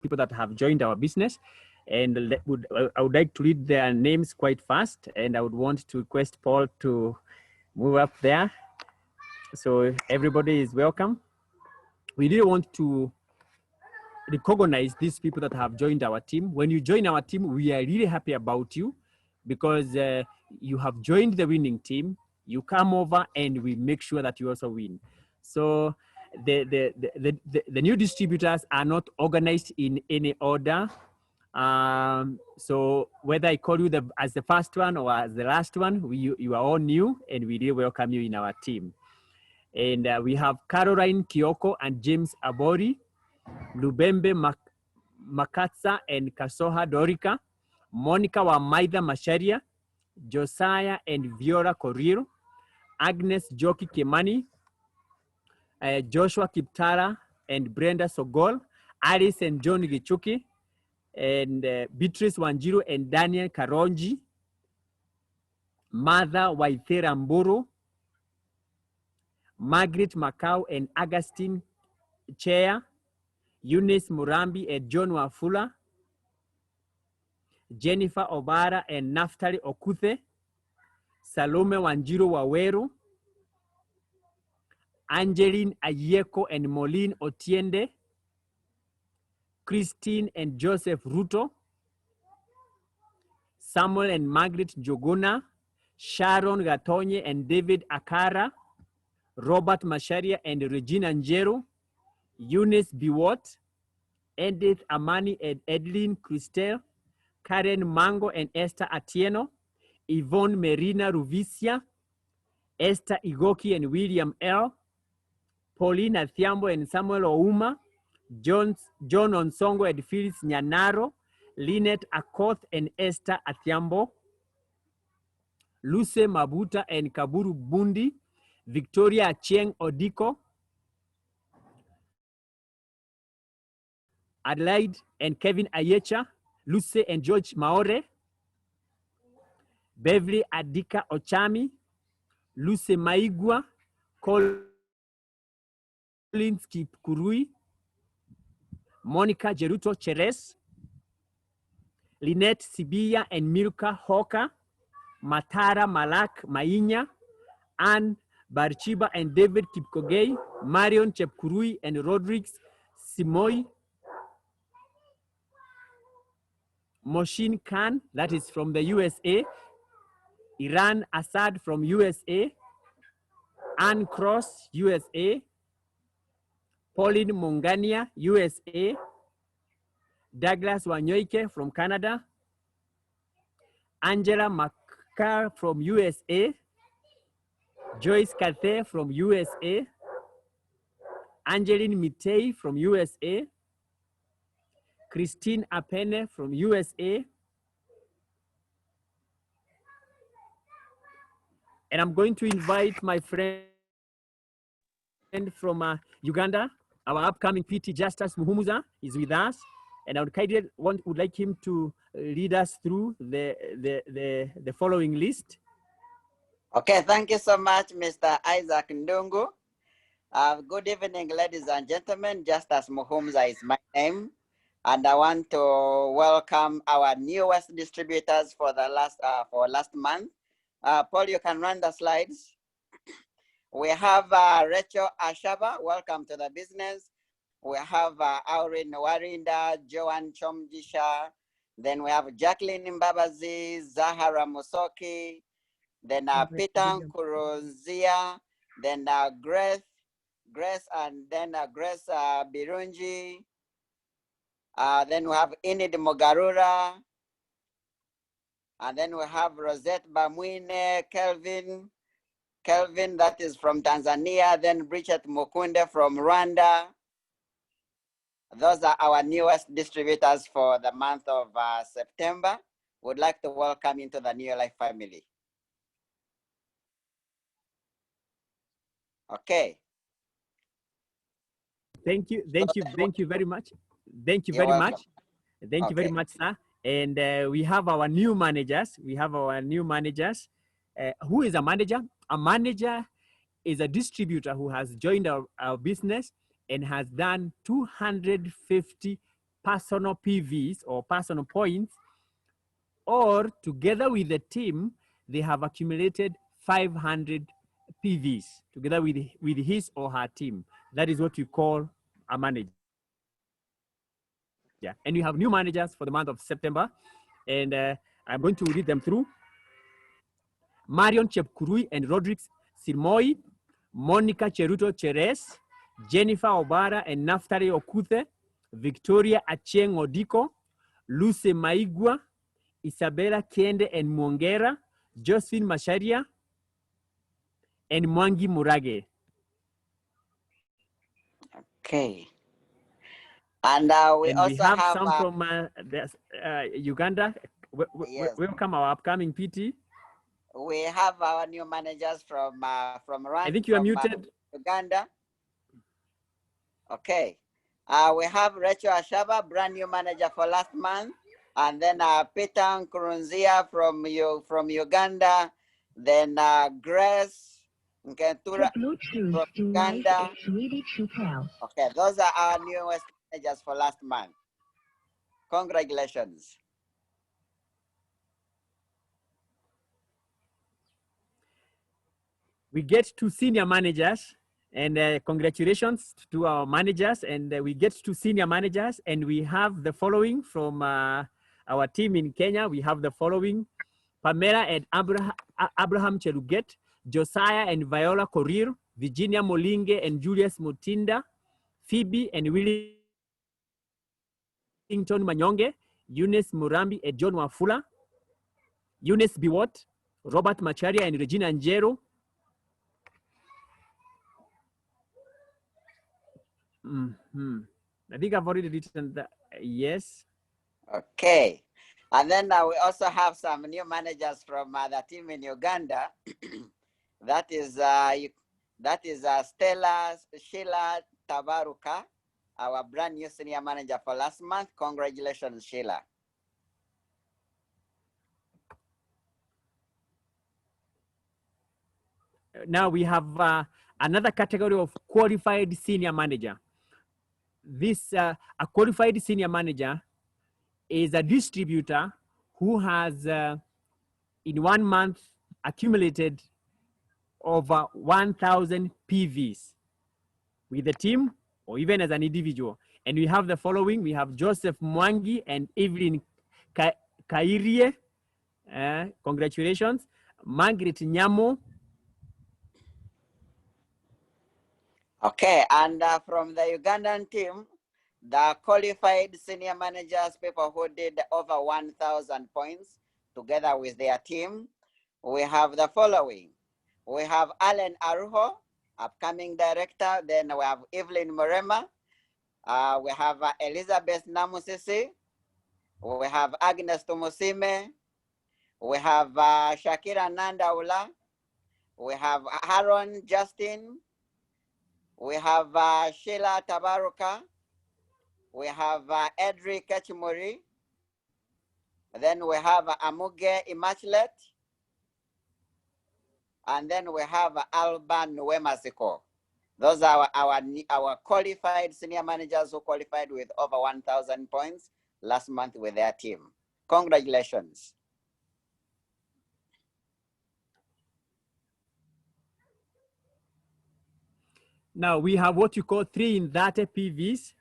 people that have joined our business. And I would like to read their names quite fast. And I would want to request Paul to move up there. So everybody is welcome. We really want to recognize these people that have joined our team. When you join our team, we are really happy about you because you have joined the winning team. You come over and we make sure that you also win. So the new distributors are not organized in any order. So whether I call you as the first one or as the last one, you are all new and we really welcome you in our team. And we have Caroline Kioko and James Abori, Lubembe Makatsa and Kasoha Dorika, Monica Wamaida Masharia, Josiah and Viola Koriro, Agnes Joki Kimani, Joshua Kiptara and Brenda Sogol, Alice and John Gichuki, and Beatrice Wanjiru and Daniel Karonji, Mother Waithera Mburu, Margaret Macau and Augustine Chair, Eunice Murambi and John Wafula, Jennifer Obara and Naftali Okuthe, Salome Wanjiru Waweru, Angeline Ayeko and Moline Otiende, Christine and Joseph Ruto, Samuel and Margaret Jogona, Sharon Gatonye and David Akara, Robert Masharia and Regina Njeru, Eunice Biwot, Edith Amani and Edlin Christel, Karen Mango and Esther Atieno, Yvonne Merina Ruvisia, Esther Igoki and William L., Pauline Athiambo and Samuel Ouma, John Onsongo and Phyllis Nyanaro, Lynette Akoth and Esther Athiambo, Luce Mabuta and Kaburu Bundi, Victoria Chieng Odiko, Adelaide and Kevin Ayecha, Luce and George Maore, Beverly Adika Ochami, Luce Maigua, Collins Kipkurui, Monica Jeruto Cheres, Lynette Sibia and Milka Hoka, Matara Malak Mainya, Anne Barchiba and David Kipkogei, Marion Chepkurui and Rodriguez Simoy, Moshin Khan, that is from the USA, Iran Assad from USA, Anne Cross, USA, Pauline Mongania, USA, Douglas Wanyoike from Canada, Angela Makar from USA, Joyce Cathay from USA, Angeline Mitei from USA, Christine Apene from USA, and I'm going to invite my friend from Uganda, our upcoming PT Justice Muhumuza is with us, and I would like him to lead us through the following list. Okay, thank you so much, Mr. Isaac Ndungu. Good evening, ladies and gentlemen. Justice Muhumuza is my name, and I want to welcome our newest distributors for the last month. Paul, you can run the slides. We have Rachel Ashaba, welcome to the business. We have Aurin Warinda, Joan Chomjisha. Then we have Jacqueline Mbabazi, Zahara Musoki. Then Peter Kuruzia. Then Grace, and then Grace Birunji. Then we have Enid Mogarura. And then we have Rosette Bamwine, Kelvin, that is from Tanzania, then Bridget Mukunde from Rwanda. Those are our newest distributors for the month of September. Would like to welcome into the Neolife family. Okay. Thank you very much. Thank you very much. Thank you very much, sir. And we have our new managers. Who is a manager? A manager is a distributor who has joined our business and has done 250 personal PVs or personal points, or together with the team, they have accumulated 500 PVs together with his or her team. That is what we call a manager. And we have new managers for the month of September, and I'm going to read them through. Marion Chepkurui and Rodriguez Sirmoi, Monica Cheruto Cheres, Jennifer Obara and Naftali Okuthe, Victoria Acheng Odiko, Luce Maigua, Isabella Kende and Mwongera, Josephine Masharia, and Mwangi Murage. Okay. And we and also we have have some from Uganda. yes, Welcome our upcoming PT. we have our new managers from I think you are muted. Uganda. Okay. We have Rachel Ashaba, brand new manager for last month, and then Peter Nkurunzia from Uganda, then Grace Nkentura from Uganda. Okay, those are our newest managers for last month. Congratulations. We get to senior managers, and congratulations to our managers. And we get to senior managers, and we have the following from our team in Kenya. We have the following: Pamela and Abraham Cheluget, Josiah and Viola Korir, Virginia Molinge and Julius Mutinda, Phoebe and Wellington Manyonge, Eunice Murambi and John Wafula, Eunice Biwot, Robert Macharia and Regina Njero. I think I've already written that. Yes. Okay. And then we also have some new managers from the team in Uganda. that is Stella Sheila Tabaruka, our brand new senior manager for last month. Congratulations, Sheila. Now we have another category of qualified senior manager. This a qualified senior manager is a distributor who has in 1 month accumulated over 1,000 PVs with the team or even as an individual. And we have the following: we have Joseph Mwangi and Evelyn Kairie. Congratulations. Margaret Nyamo. Okay, and from the Ugandan team, the qualified senior managers, people who did over 1,000 points together with their team, we have the following. We have Alan Aruho, upcoming director. Then we have Evelyn Morema. We have Elizabeth Namusisi. We have Agnes Tumusime. We have Shakira Nandaula. We have Aaron Justin. We have Sheila Tabaruka. We have Edric Kachimori. Then we have Amuge Imachlet. And then we have Alban Nuemasiko. Those are our qualified senior managers who qualified with over 1,000 points last month with their team. Congratulations. Now we have what you call 3 in 30 PVs.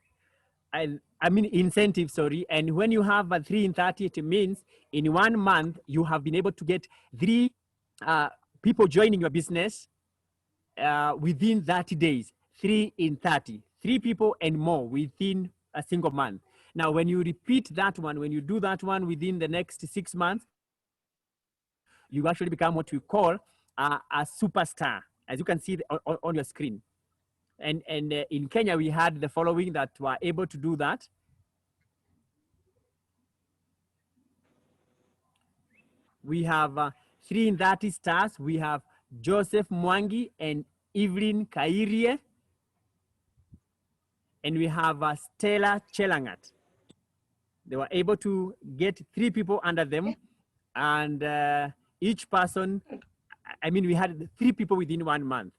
I mean incentives, sorry. And when you have a 3 in 30, it means in 1 month, you have been able to get 3 people joining your business within 30 days. 3 in 30, 3 people and more within a single month. Now, when you repeat that one, when you do that one within the next 6 months, you actually become what we call a superstar, as you can see on your screen. And in Kenya, we had the following that were able to do that. We have 3 in 30 stars. We have Joseph Mwangi and Evelyn Kairie. And we have Stella Chelangat. They were able to get 3 people under them. And each person, I mean, we had 3 people within 1 month.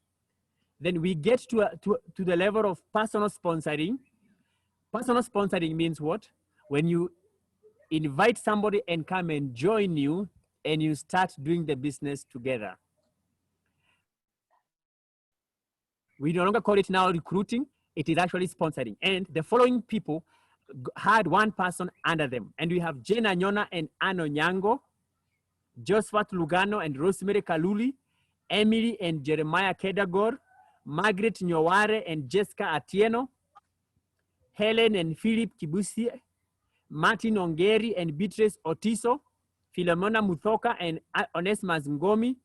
Then we get to the level of personal sponsoring. Personal sponsoring means what? When you invite somebody and come and join you and you start doing the business together. We no longer call it now recruiting, it is actually sponsoring. And the following people had one person under them. And we have Jane Anyona and Anno Nyango, Josephat Lugano and Rosemary Kaluli, Emily and Jeremiah Kedagor, Margaret Nyoware and Jessica Atieno, Helen and Philip Kibusi, Martin Ongeri and Beatrice Otiso, Philomena Muthoka and Onesmus Ngomi,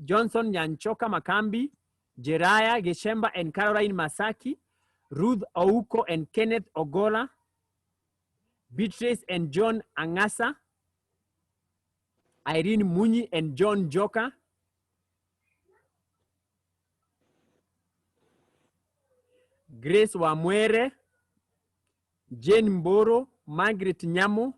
Johnson Nyanchoka Makambi, Jeriah Geshemba and Caroline Masaki, Ruth Ouko and Kenneth Ogola, Beatrice and John Angasa, Irene Muni and John Joka, Grace Wamwere, Jane Mboro, Margaret Nyamo,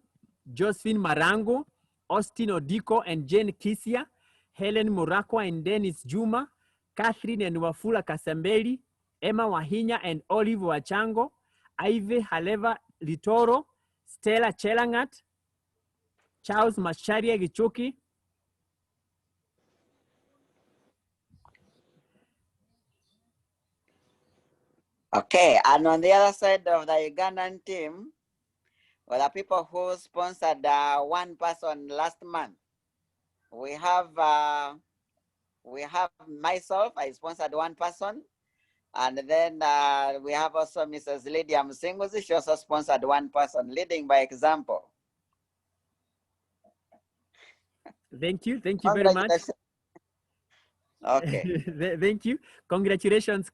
Josephine Marango, Austin Odiko and Jane Kisia, Helen Murakwa and Dennis Juma, Catherine and Wafula Kasambeli, Emma Wahinya and Olive Wachango, Ivy Haleva Litoro, Stella Chelangat, Charles Macharia Gichoki, Okay, and on the other side of the Ugandan team, well, the people who sponsored one person last month, we have myself. I sponsored one person, and then we have also Mrs. Lydia Msinguzi. She also sponsored one person, leading by example. Thank you very much. Okay. Thank you. Congratulations,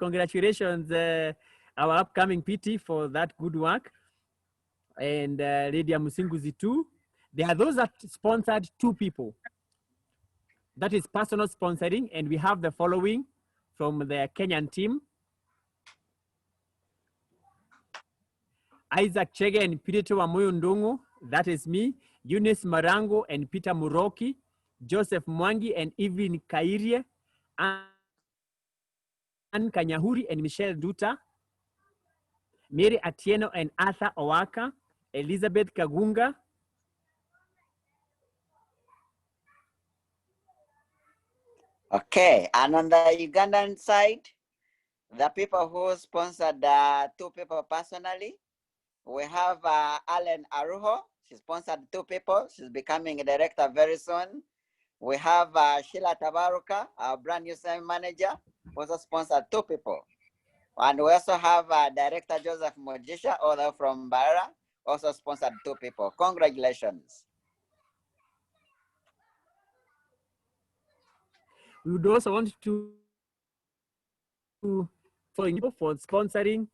our upcoming PT for that good work. And Lydia Musinguzi too. There are those that sponsored 2 people. That is personal sponsoring, and we have the following from the Kenyan team. Isaac Chege and Peter Wamoyo Ndungu, that is me. Eunice Marango and Peter Muroki, Joseph Mwangi and Evelyn Kairie, Anne Kanyahuri and Michelle Duta, Mary Atieno and Arthur Owaka, Elizabeth Kagunga, Okay, and on the Ugandan side, the people who sponsored 2 people personally, we have Alan Aruho. She sponsored 2 people. She's becoming a director very soon. We have Sheila Tabaruka, our brand new sales manager, also sponsored 2 people. And we also have Director Joseph Mojisha, although from Bara, also sponsored 2 people. Congratulations. We would also want to for sponsoring.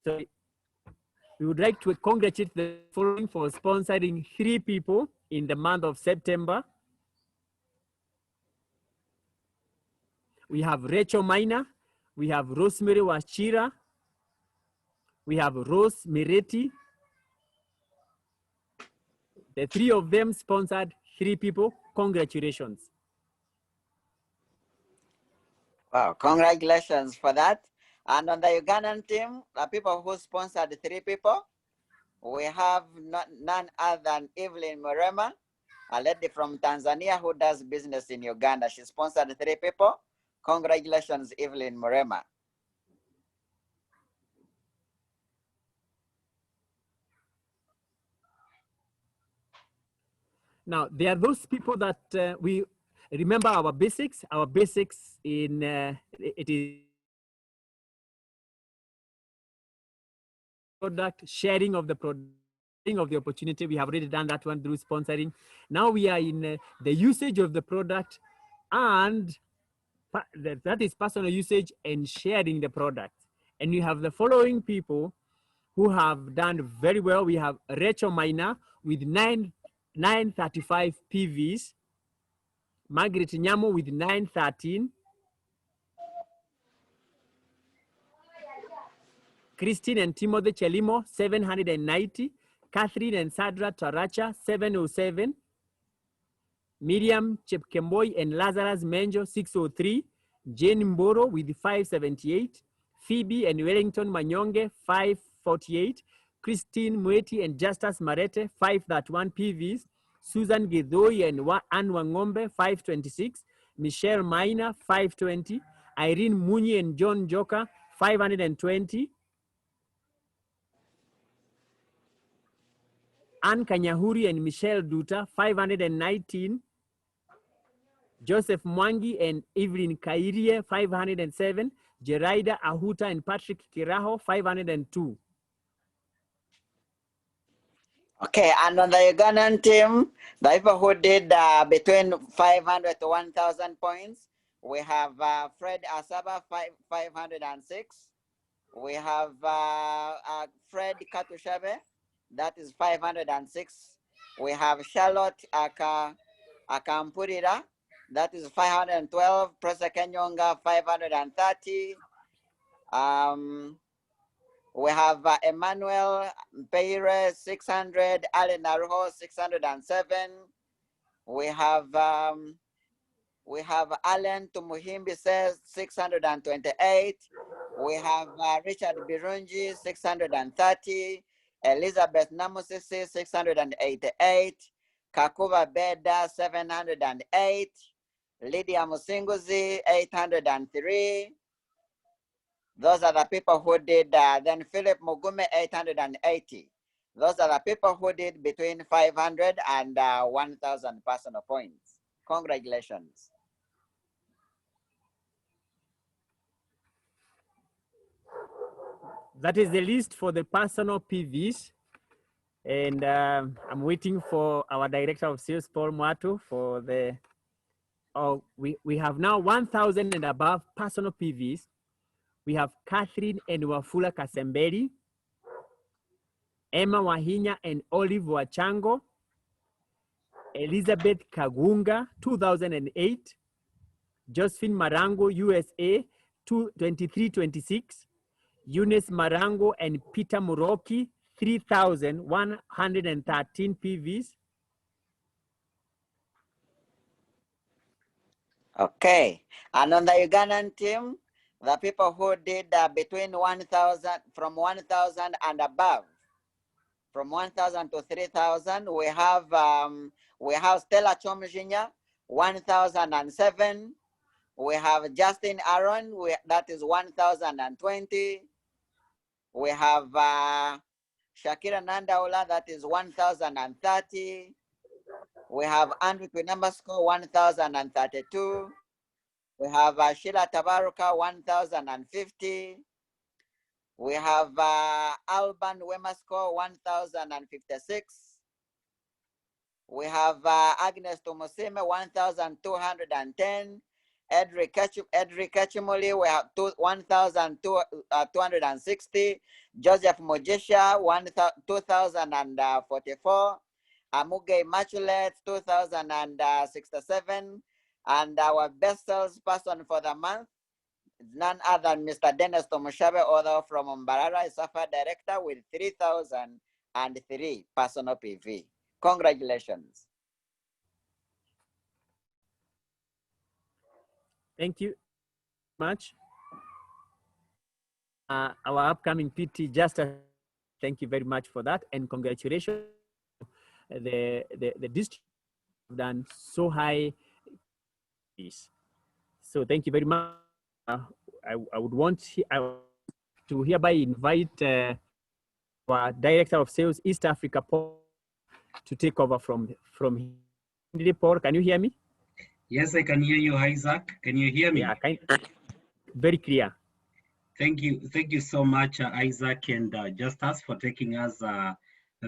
So we would like to congratulate the following for sponsoring 3 people in the month of September. We have Rachel Maina, we have Rosemary Wachira, we have Rose Mireti. The 3 of them sponsored 3 people. Congratulations. Wow, congratulations for that. And on the Ugandan team, the people who sponsored 3 people, we have none other than Evelyn Murema, a lady from Tanzania who does business in Uganda. She sponsored 3 people. Congratulations, Evelyn Murema. Now, there are those people that we remember our basics. Our basics in it is product sharing of the product, of the opportunity. We have already done that one through sponsoring. Now we are in the usage of the product, and that is personal usage and sharing the product. And we have the following people who have done very well. We have Rachel Maina with 935 PVs, Margaret Nyamo with 913, Christine and Timothy Chelimo 790, Catherine and Sadra Taracha 707, Miriam Chepkemboy and Lazarus Menjo 603, Jane Mboro with 578, Phoebe and Wellington Manyonge 548. Christine Mweti and Justus Marete, 531 PVs. Susan Gidoi and Anne Wangombe, 526. Michelle Maina, 520. Irene Muni and John Joka, 520. Anne Kanyahuri and Michelle Duta, 519. Joseph Mwangi and Evelyn Kairie, 507. Jeraida Ahuta and Patrick Kiraho, 502. Okay, and on the Ugandan team, the people who did between 500 to 1,000 points, we have Fred Asaba, 506. We have Fred Katushabe, that is 506. We have Charlotte Akampurira, that is 512. Presa Kenyonga, 530. We have Emmanuel Peire, 600. Allen Arho, 607. We have Allen Tumuhimbi says 628. We have Richard Birunji, 630. Elizabeth Namusisi, 688. Kakuva Beda, 708. Lydia Musinguzi, 803. Those are the people who did, then Philip Mugume, 880. Those are the people who did between 500 and 1,000 personal points. Congratulations. That is the list for the personal PVs. And I'm waiting for our Director of Sales, Paul Mwatu, for the, we have now 1,000 and above personal PVs. We have Catherine and Wafula Kasemberi, Emma Wahinya and Olive Wachango, Elizabeth Kagunga, 2008, Josephine Marango, USA, 2326, Eunice Marango and Peter Muroki, 3,113 PVs. Okay, and on the Ugandan team, the people who did between 1,000, from 1,000 and above, from 1,000 to 3,000, we have Stella Chomjinya, 1,007. We have Justin Aaron, that is 1,020. We have Shakira Nandaula, that is 1,030. We have Andrew Quinambasco, 1,032. We have Sheila Tabaruka, 1,050. We have Alban Wemasco, 1,056. We have Agnes Tomosime, 1,210. Edric Kachimoli, we have 1,260. Joseph Mojesha, 2,044. Amuge Machulet, 2,067. And our best sales person for the month, none other than Mr. Dennis Tomushabe, author from Mbarara, is SAFA director with 3,003 personal PV. Congratulations. Thank you much. Our upcoming PT, thank you very much for that, and congratulations. The district have done so high. So thank you very much. I would want to hereby invite our Director of Sales East Africa, Paul, to take over from here. Paul, can you hear me? Yes, I can hear you, Isaac. Can you hear me? Yeah, very clear. Thank you so much, Isaac and Justus, for taking us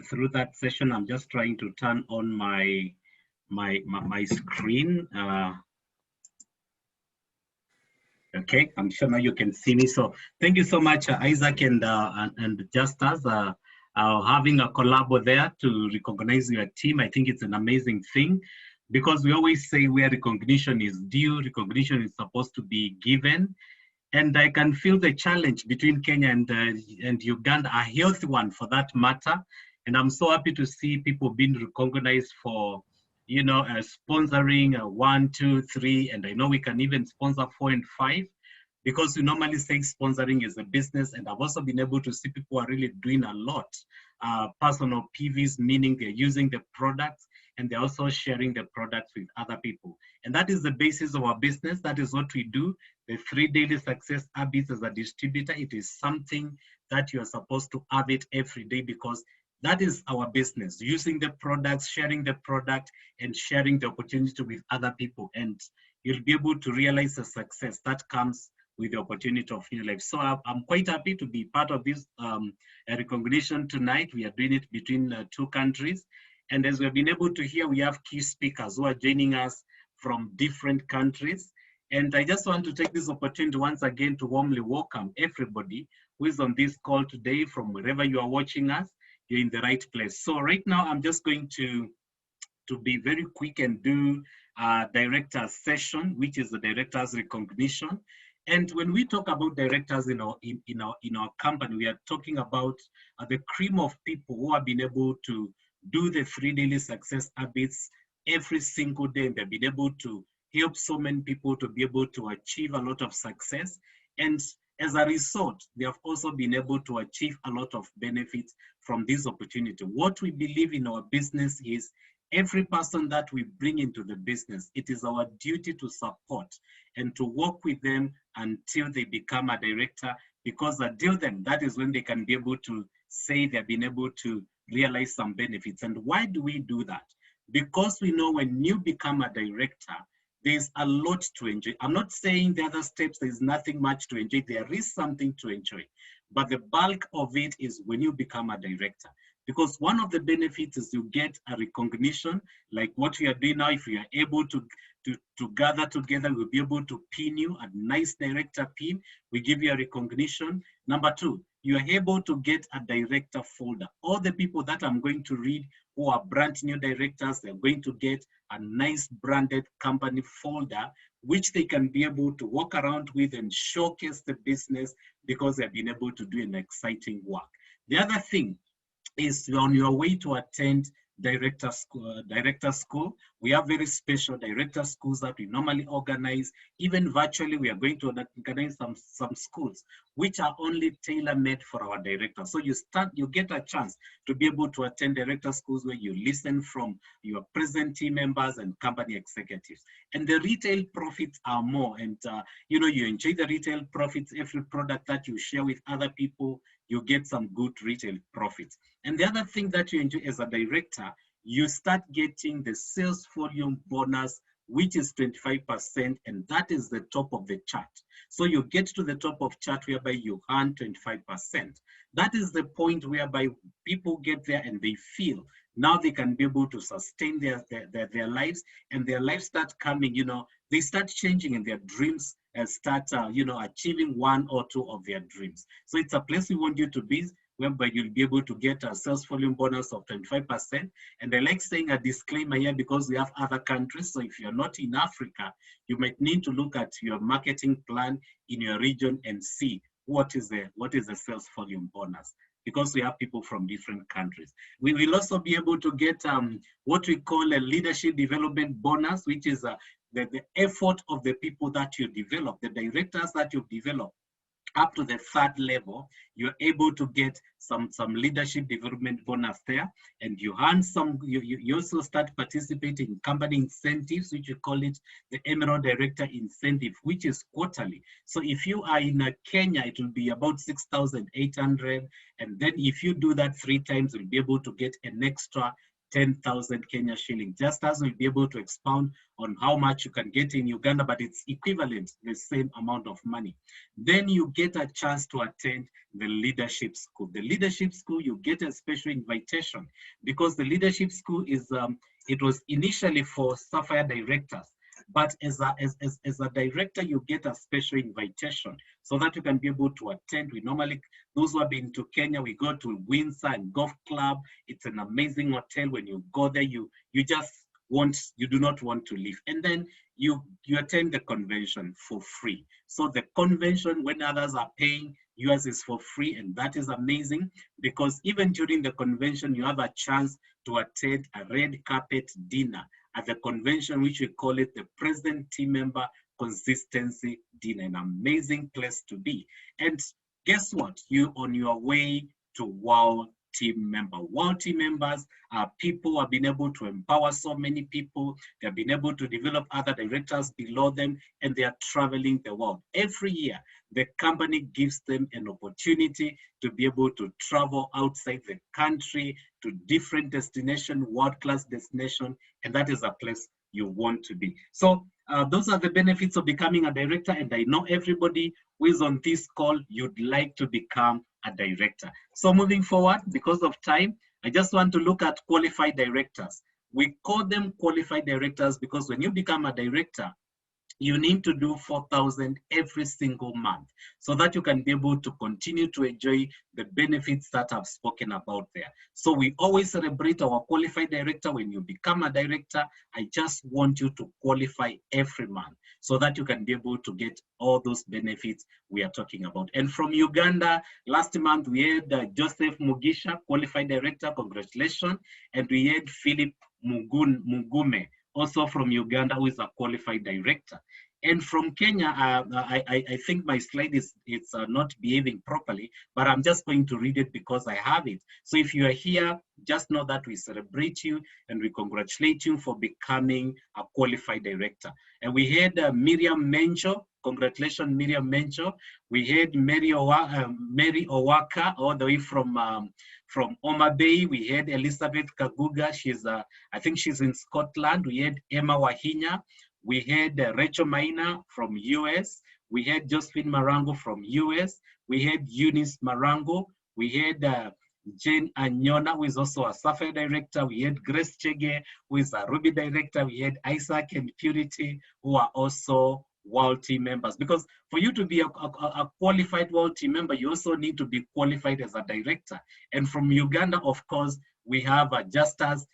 through that session. I'm just trying to turn on my screen. Okay, I'm sure now you can see me. So thank you so much, Isaac and Justus, having a collabo there to recognize your team. I think it's an amazing thing, because we always say where recognition is due, recognition is supposed to be given. And I can feel the challenge between Kenya and Uganda, a healthy one for that matter. And I'm so happy to see people being recognized for, you know, sponsoring 1, 2, 3, and I know we can even sponsor 4 and 5. because we normally say sponsoring is a business, and I've also been able to see people are really doing a lot. Personal PVs, meaning they're using the products and they're also sharing the products with other people. And that is the basis of our business. That is what we do. The 3 daily success habits as a distributor, it is something that you are supposed to have it every day, because that is our business, using the products, sharing the product, and sharing the opportunity with other people. And you'll be able to realize the success that comes with the opportunity of Neolife. So I'm quite happy to be part of this recognition tonight. We are doing it between 2 countries. And as we've been able to hear, we have key speakers who are joining us from different countries. And I just want to take this opportunity once again to warmly welcome everybody who is on this call today from wherever you are watching us. You're in the right place. So right now, I'm just going to be very quick and do a director's session, which is the director's recognition. And when we talk about directors in our company, we are talking about the cream of people who have been able to do the 3 daily success habits every single day, and they've been able to help so many people to be able to achieve a lot of success. And as a result, they have also been able to achieve a lot of benefits from this opportunity. What we believe in our business is every person that we bring into the business, it is our duty to support and to work with them until they become a director, because until then, that is when they can be able to say they've been able to realize some benefits. And why do we do that? Because we know when you become a director, there's a lot to enjoy. I'm not saying the other steps, there's nothing much to enjoy. There is something to enjoy. But the bulk of it is when you become a director. Because one of the benefits is you get a recognition, like what we are doing now. If we are able to gather together, we'll be able to pin you a nice director pin. We give you a recognition. Number 2, you are able to get a director folder. All the people that I'm going to read who are brand new directors, they're going to get a nice branded company folder, which they can be able to walk around with and showcase the business, because they've been able to do an exciting work. The other thing is, on your way to attend director school, we have very special director schools that we normally organize. Even virtually, we are going to organize some schools which are only tailor-made for our directors. So you get a chance to be able to attend director schools where you listen from your present team members and company executives. And the retail profits are more, and you enjoy the retail profits. Every product that you share with other people, you get some good retail profits. And the other thing that you enjoy as a director, you start getting the sales volume bonus, which is 25%, and that is the top of the chart. So you get to the top of chart whereby you earn 25%. That is the point whereby people get there and they feel now they can be able to sustain their lives, and their lives start coming, they start changing, and their dreams start, achieving 1 or 2 of their dreams. So it's a place we want you to be, whereby you'll be able to get a sales volume bonus of 25%. And I like saying a disclaimer here, because we have other countries. So if you're not in Africa, you might need to look at your marketing plan in your region and see what is the sales volume bonus, because we have people from different countries. We will also be able to get what we call a leadership development bonus, which is the effort of the people that you develop, the directors that you develop. Up to the 3rd level, you're able to get some leadership development bonus there, and you earn some. You also start participating in company incentives, which we call it the Emerald Director Incentive, which is quarterly. So if you are in Kenya, it will be about 6,800, and then if you do that 3 times, you'll be able to get an extra 10,000 Kenya shilling, just as we'll be able to expound on how much you can get in Uganda, but it's equivalent, the same amount of money. Then you get a chance to attend the leadership school. The leadership school, you get a special invitation, because the leadership school is, it was initially for Sapphire directors, but as a director, you get a special invitation so that you can be able to attend. We normally, those who have been to Kenya, we go to Windsor and Golf Club. It's an amazing hotel. When you go there, you do not want to leave. And then you attend the convention for free. So the convention, when others are paying, yours is for free, and that is amazing, because even during the convention, you have a chance to attend a red carpet dinner at the convention, which we call it the President Team Member Consistency Dinner, an amazing place to be. And guess what? You're on your way to Wow Team Member. Wow Team members are people who have been able to empower so many people. They have been able to develop other directors below them, and they are traveling the world. Every year, the company gives them an opportunity to be able to travel outside the country to different destinations, world-class destinations, and that is a place you want to be. So those are the benefits of becoming a director, and I know everybody who is on this call, you'd like to become a director. So moving forward, because of time, I just want to look at qualified directors. We call them qualified directors because when you become a director, you need to do 4,000 every single month so that you can be able to continue to enjoy the benefits that I've spoken about there. So we always celebrate our qualified director. When you become a director, I just want you to qualify every month so that you can be able to get all those benefits we are talking about. And from Uganda, last month we had Joseph Mugisha, qualified director, congratulations. And we had Philip Mugume, also from Uganda, who is a qualified director. And from Kenya, I think my slide is not behaving properly, but I'm just going to read it because I have it. So if you are here, just know that we celebrate you and we congratulate you for becoming a qualified director. And we had Miriam Mencho. Congratulations, Miriam Mencho. We had Mary Owaka, all the way from Oma Bay. We had Elizabeth Kaguga. I think she's in Scotland. We had Emma Wahinya. We had Rachel Maina from US. We had Josephine Marango from US. We had Eunice Marango. We had Jane Anyona, who is also a Sapphire director. We had Grace Chege, who is a Ruby director. We had Isaac and Purity, who are also World Team members. Because for you to be a qualified World Team member, you also need to be qualified as a director. And from Uganda, of course, we have Justas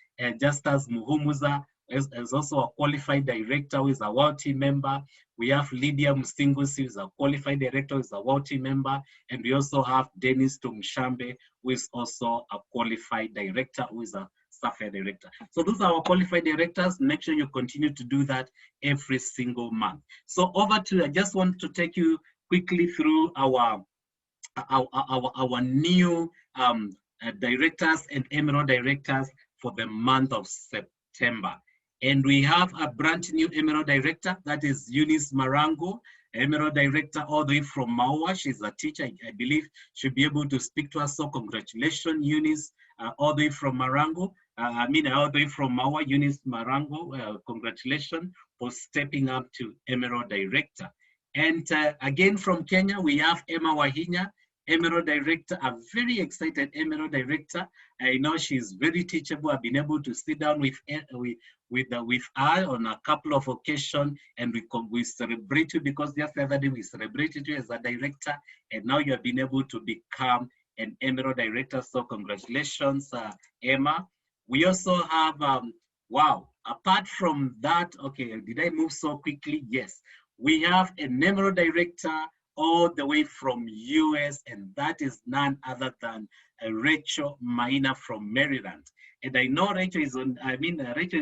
Muhumuza, as also a qualified director who is a World Team member. We have Lydia Musingusi, who is a qualified director, who is a World Team member. And we also have Dennis Tumshambe, who is also a qualified director, who is a Sapphire director. So those are our qualified directors. Make sure you continue to do that every single month. So I just want to take you quickly through our new directors and Emerald directors for the month of September. And we have a brand new Emerald director, that is Eunice Marango, Emerald director all the way from Maua. She's a teacher, I believe she'll be able to speak to us. So congratulations, Eunice, all the way from Marango. All the way from Maua, Eunice Marango, congratulations for stepping up to Emerald director. And again, from Kenya, we have Emma Wahinya, Emerald director, a very excited Emerald director. I know she's very teachable. I've been able to sit down with her on a couple of occasions, and we celebrate you because just the other day we celebrated you as a director, and now you have been able to become an Emerald director. So congratulations, Emma. We also have, wow, apart from that, okay, did I move so quickly? Yes, we have an Emerald director all the way from US, and that is none other than Rachel Maina from Maryland. And I know Rachel is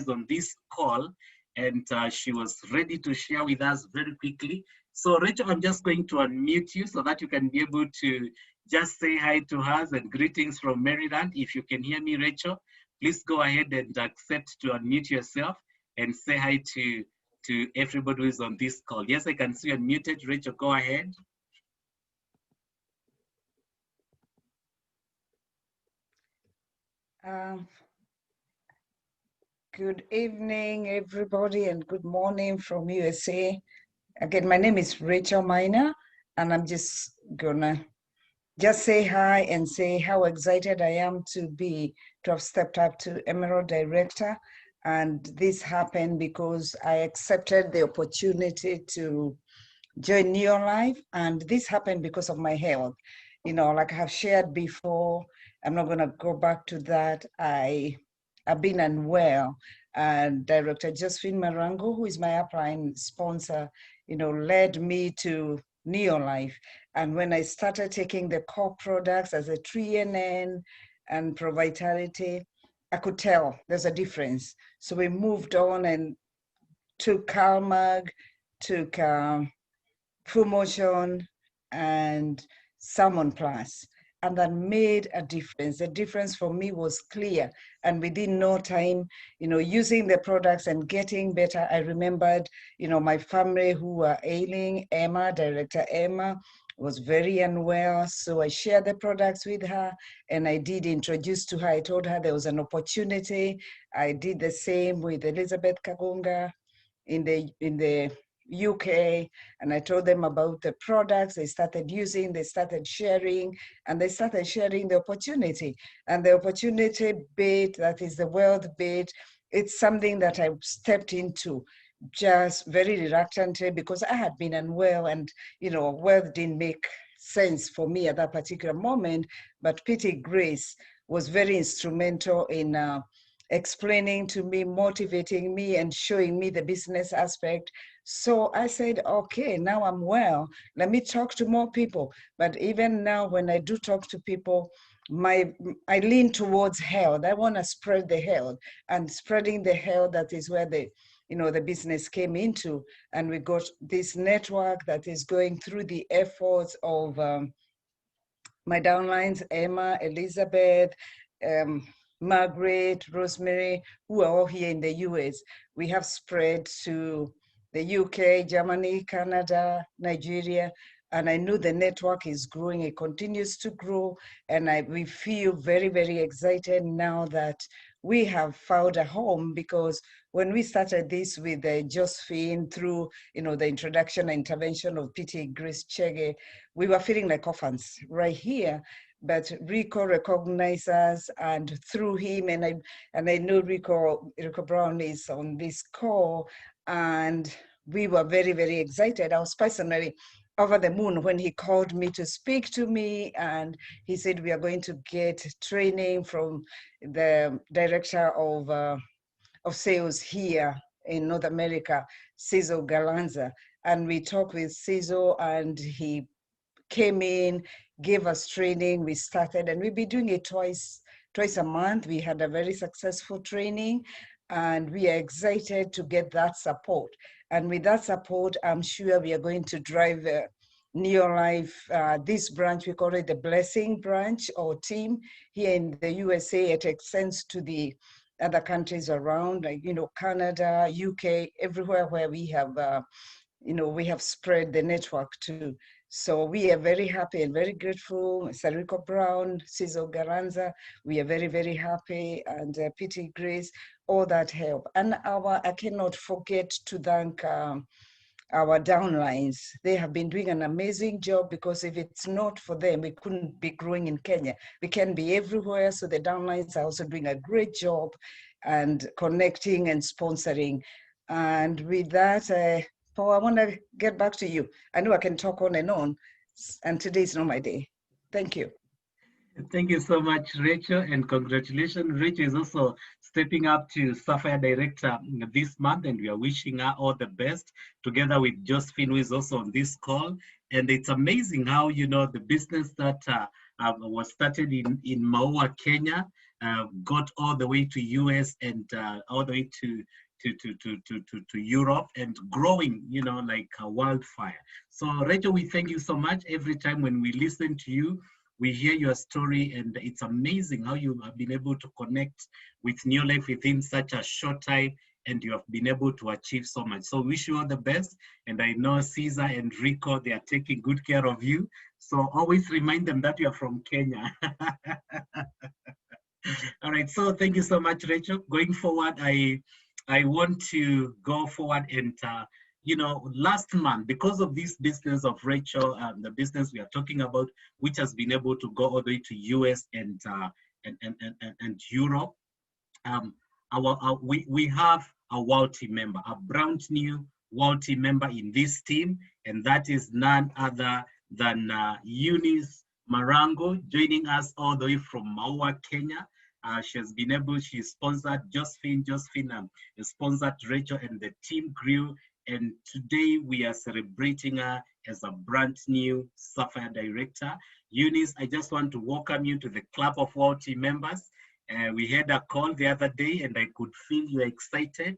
on this call, and she was ready to share with us very quickly. So Rachel, I'm just going to unmute you so that you can be able to just say hi to us and greetings from Maryland. If you can hear me, Rachel, please go ahead and accept to unmute yourself and say hi to everybody who is on this call. Yes, I can see you unmuted. Rachel, go ahead. Good evening, everybody, and good morning from USA. Again, my name is Rachel Maina, and I'm just gonna say hi and say how excited I am to have stepped up to Emerald Director. And this happened because I accepted the opportunity to join Neolife, and this happened because of my health. You know, like I have shared before, I'm not gonna go back to that. I've been unwell, and Director Josephine Marango, who is my upline sponsor, you know, led me to Neolife. And when I started taking the core products as a 3NN and Provitality, I could tell there's a difference. So we moved on and took CalMag, took Full Motion and Salmon Plus, and that made a difference. The difference for me was clear, and within no time, using the products and getting better. I remembered, my family who were ailing. Emma, Director Emma, was very unwell, so I shared the products with her, and I did introduce to her. I told her there was an opportunity. I did the same with Elizabeth Kagunga in the UK, and I told them about the products. They started using, they started sharing, and they started sharing the opportunity. And the opportunity bit, that is the wealth bit, it's something that I stepped into just very reluctantly because I had been unwell, and wealth didn't make sense for me at that particular moment. But Pity Grace was very instrumental in explaining to me, motivating me, and showing me the business aspect. So I said, okay, now I'm well. Let me talk to more people. But even now, when I do talk to people, I lean towards health. I want to spread the health, and spreading the health, that is where the business came into. And we got this network that is going through the efforts of my downlines, Emma, Elizabeth, Margaret, Rosemary, who are all here in the US. We have spread to the UK, Germany, Canada, Nigeria, and I know the network is growing. It continues to grow, and we feel very, very excited now that we have found a home, because when we started this with Josephine through the introduction and intervention of Pity Grace Chege, we were feeling like orphans right here. But Ricco recognized us, and through him, and I know Ricco Brown is on this call, and we were very, very excited. I was personally over the moon when he called me to speak to me, and he said we are going to get training from the director of sales here in North America, Cesar Galanza. And we talked with Cesar, and he came in, gave us training. We started, and we've been doing it twice a month. We had a very successful training, and we are excited to get that support. And with that support, I'm sure we are going to drive Neolife, this branch, we call it the Blessing branch or team here in the USA. It extends to the other countries around, like, Canada, UK, everywhere where we have, we have spread the network to. So we are very happy and very grateful. Mr. Ricco Brown, Cesar Garanza, we are very, very happy, and Pity Grace, all that help. And I cannot forget to thank our downlines. They have been doing an amazing job, because if it's not for them, we couldn't be growing in Kenya. We can be everywhere. So the downlines are also doing a great job and connecting and sponsoring. And with that, Paul, I want to get back to you. I know I can talk on, and today is not my day. Thank you. Thank you so much, Rachel, and congratulations. Rachel is also stepping up to Sapphire Director this month, and we are wishing her all the best, together with Josephine, who is also on this call. And it's amazing how, the business that was started in Maua, Kenya, got all the way to US and all the way to Europe, and growing, like a wildfire. So Rachel, we thank you so much. Every time when we listen to you, we hear your story, and it's amazing how you have been able to connect with Neolife within such a short time, and you have been able to achieve so much. So wish you all the best. And I know Cesar and Ricco, they are taking good care of you. So always remind them that you are from Kenya. All right, so thank you so much, Rachel. Going forward, I want to go forward and, last month, because of this business of Rachel, the business we are talking about, which has been able to go all the way to US and Europe, we have a WOW team member, a brand new WOW team member in this team, and that is none other than Eunice Marango, joining us all the way from Maua, Kenya. She has been able, she sponsored Josephine sponsored Rachel, and the team grew. And today we are celebrating her as a brand new Sapphire Director. Eunice, I just want to welcome you to the Club of WOW team members. We had a call the other day, and I could feel you excited.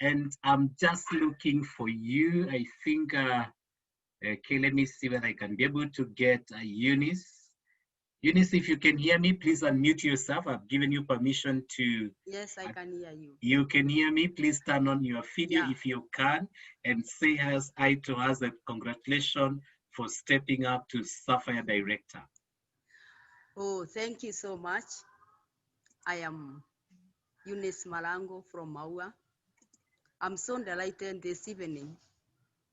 And I'm just looking for you. I think, okay, let me see whether I can be able to get Eunice. Eunice, if you can hear me, please unmute yourself. I've given you permission to. Yes, I can hear you. You can hear me. Please turn on your video Yeah. if you can and say hi to us and congratulations for stepping up to Sapphire Director. Oh, thank you so much. I am Eunice Marango from Maua. I'm so delighted this evening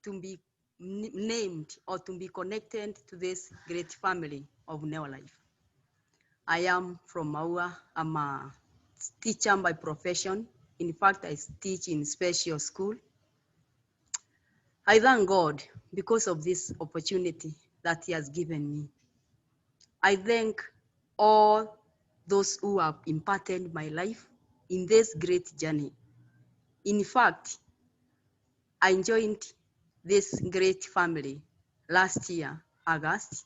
to be named or to be connected to this great family of Neolife. I am from Maua. I'm a teacher by profession. In fact, I teach in special school. I thank God because of this opportunity that He has given me. I thank all those who have imparted my life in this great journey. In fact, I joined this great family last year, August,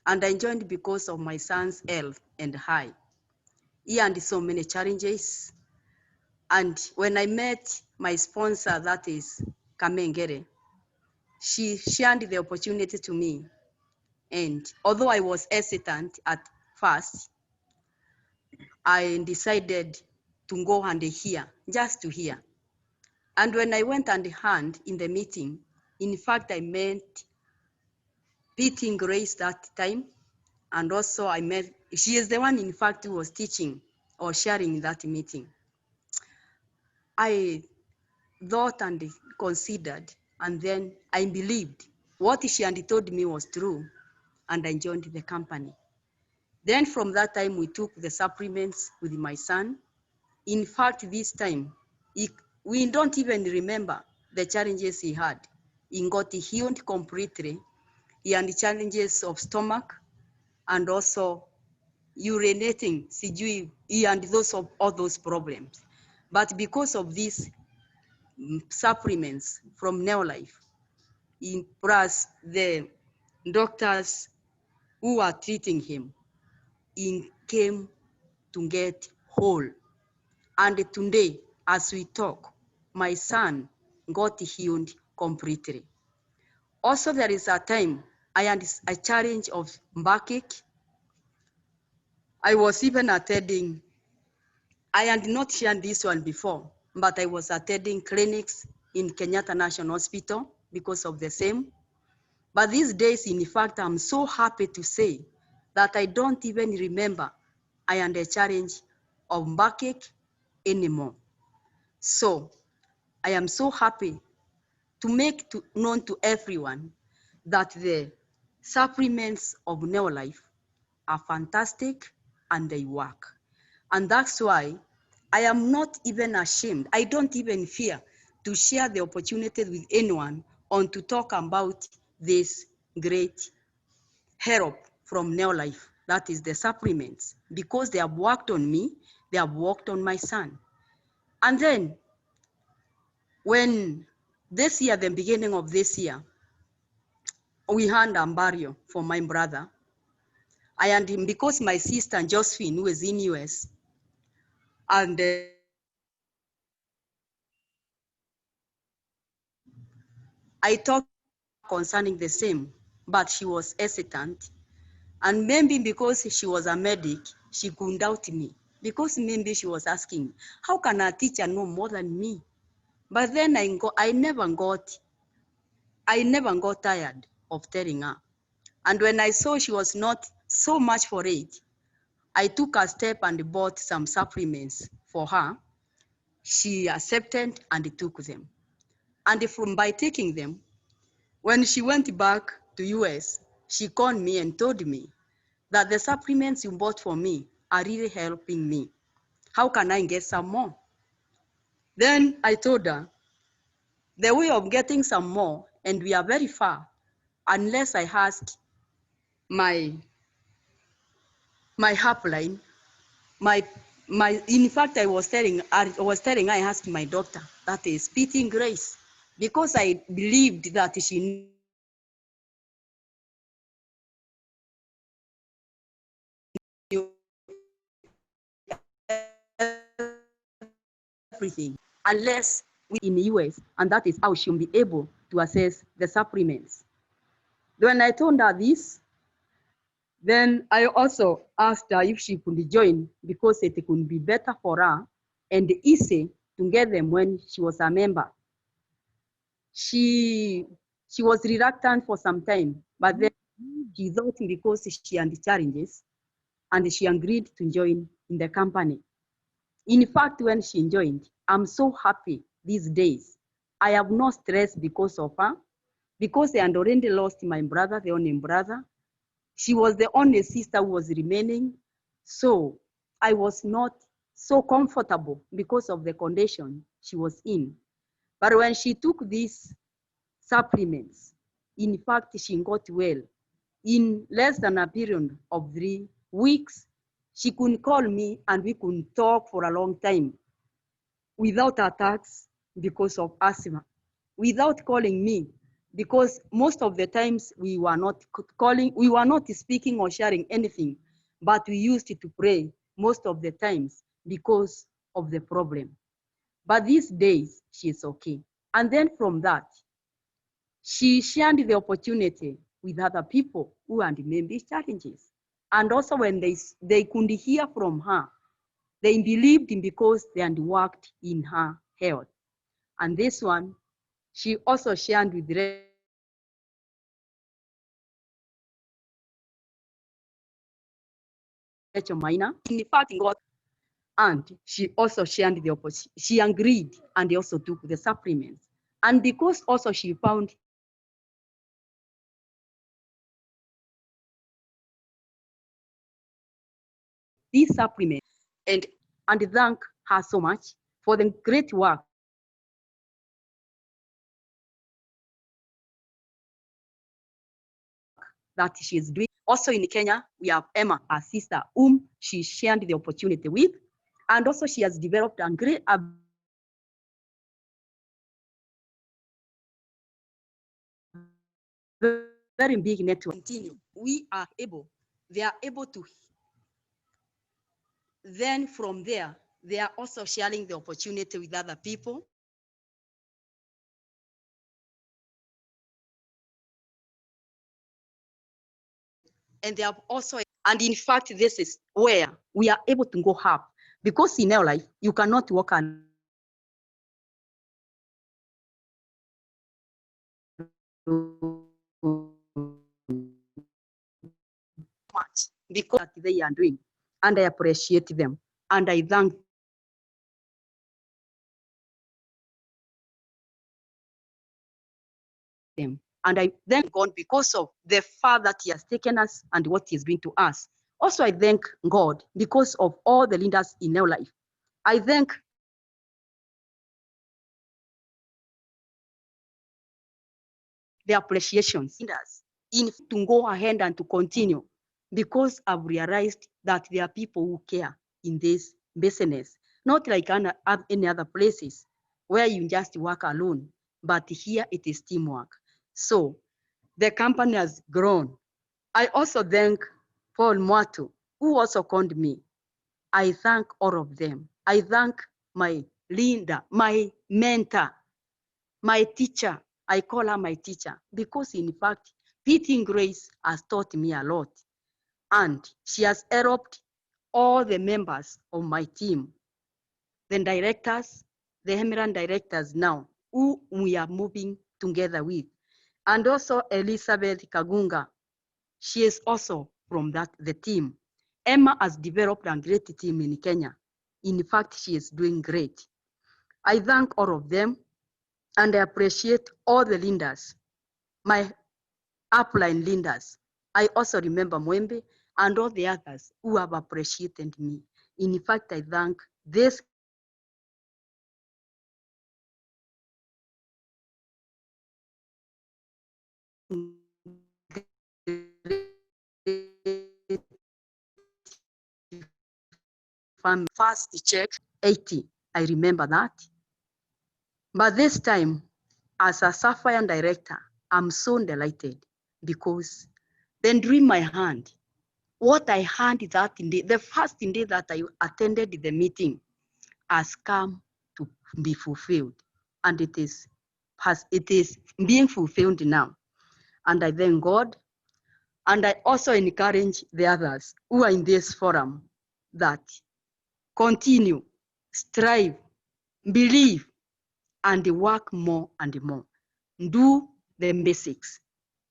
and I joined because of my son's health and high. He had so many challenges. And when I met my sponsor, that is Kamengere, she shared the opportunity to me. And although I was hesitant at first, I decided to go and hear, just to hear. And when I went and heard in the meeting, in fact, I met Pete Grace that time. And also I met, she is the one, in fact, who was teaching or sharing that meeting. I thought and considered, and then I believed what she had told me was true, and I joined the company. Then from that time, we took the supplements with my son. In fact, this time, we don't even remember the challenges he had. He got healed completely. He had challenges of stomach and also urinating, he had all those problems. But because of these supplements from Neolife, plus the doctors who are treating him, he came to get whole. And today, as we talk, my son got healed completely. Also, there is a time I had a challenge of backache. I was even attending, I had not shared this one before, but I was attending clinics in Kenyatta National Hospital because of the same. But these days, in fact, I'm so happy to say that I don't even remember I had a challenge of backache anymore. So I am so happy to make known to everyone that the supplements of Neolife are fantastic and they work. And that's why I am not even ashamed. I don't even fear to share the opportunity with anyone or to talk about this great help from Neolife, that is the supplements, because they have worked on me, they have worked on my son. And then when this year, the beginning of this year, we had a burial for my brother. And because my sister Josephine, who is in US, and I talked concerning the same, but she was hesitant. And maybe because she was a medic, she could doubt me. Because maybe she was asking, how can a teacher know more than me? But then I never got tired of telling her. And when I saw she was not so much for it, I took a step and bought some supplements for her. She accepted and took them. And by taking them, when she went back to US, she called me and told me that the supplements you bought for me are really helping me. How can I get some more? Then I told her, the way of getting some more, and we are very far, unless I ask my upline, in fact, I was telling I asked my doctor, that is Speaking Grace, because I believed that she knew everything, unless in the US, and that is how she'll be able to access the supplements. When I told her this, then I also asked her if she could join because it could be better for her and easy to get them when she was a member. She was reluctant for some time, but then she thought because she had challenges, and she agreed to join in the company. In fact, when she joined, I'm so happy these days. I have no stress because of her, because I had already lost my brother, the only brother. She was the only sister who was remaining. So I was not so comfortable because of the condition she was in. But when she took these supplements, in fact, she got well. In less than a period of 3 weeks, she could call me and we could talk for a long time without attacks because of asthma, without calling me, because most of the times we were not calling, we were not speaking or sharing anything, but we used to pray most of the times because of the problem. But these days, she is okay. And then from that, she shared the opportunity with other people who had maybe challenges. And also when they could hear from her, they believed in because they had worked in her health. And this one, she also shared with Rachel Minor. In fact, God, and she also shared the opportunity. She agreed and also took the supplements. And because also she found these supplements, and thank her so much for the great work that she is doing. Also in Kenya, we have Emma, her sister, whom she shared the opportunity with. And also she has developed a very big network. Continue. They are able to, then from there, they are also sharing the opportunity with other people. And they have also, and in fact, this is where we are able to go up, because in our life, you cannot walk and much because they are doing, and I appreciate them, and I thank them, and I thank God because of the far that He has taken us and what He has been to us. Also, I thank God because of all the leaders in our life. I thank the appreciations in to go ahead and to continue, because I've realized that there are people who care in this business, not like any other places where you just work alone, but here it is teamwork. So the company has grown. I also thank Paul Mwatu, who also called me. I thank all of them. I thank my leader, my mentor, my teacher. I call her my teacher because in fact, Teaching Grace has taught me a lot, and she has helped all the members of my team, the directors, the Emerald directors now, who we are moving together with, and also Elizabeth Kagunga. She is also from the team. Emma has developed a great team in Kenya. In fact, she is doing great. I thank all of them, and I appreciate all the leaders, my upline leaders. I also remember Mwembe and all the others who have appreciated me. In fact, I thank this first check 80. I remember that. But this time, as a Sapphire director, I'm so delighted because then during my hand, what I had that day, the first day that I attended the meeting has come to be fulfilled. and it is being fulfilled now. And I thank God. And I also encourage the others who are in this forum that continue, strive, believe, and work more and more. Do the basics,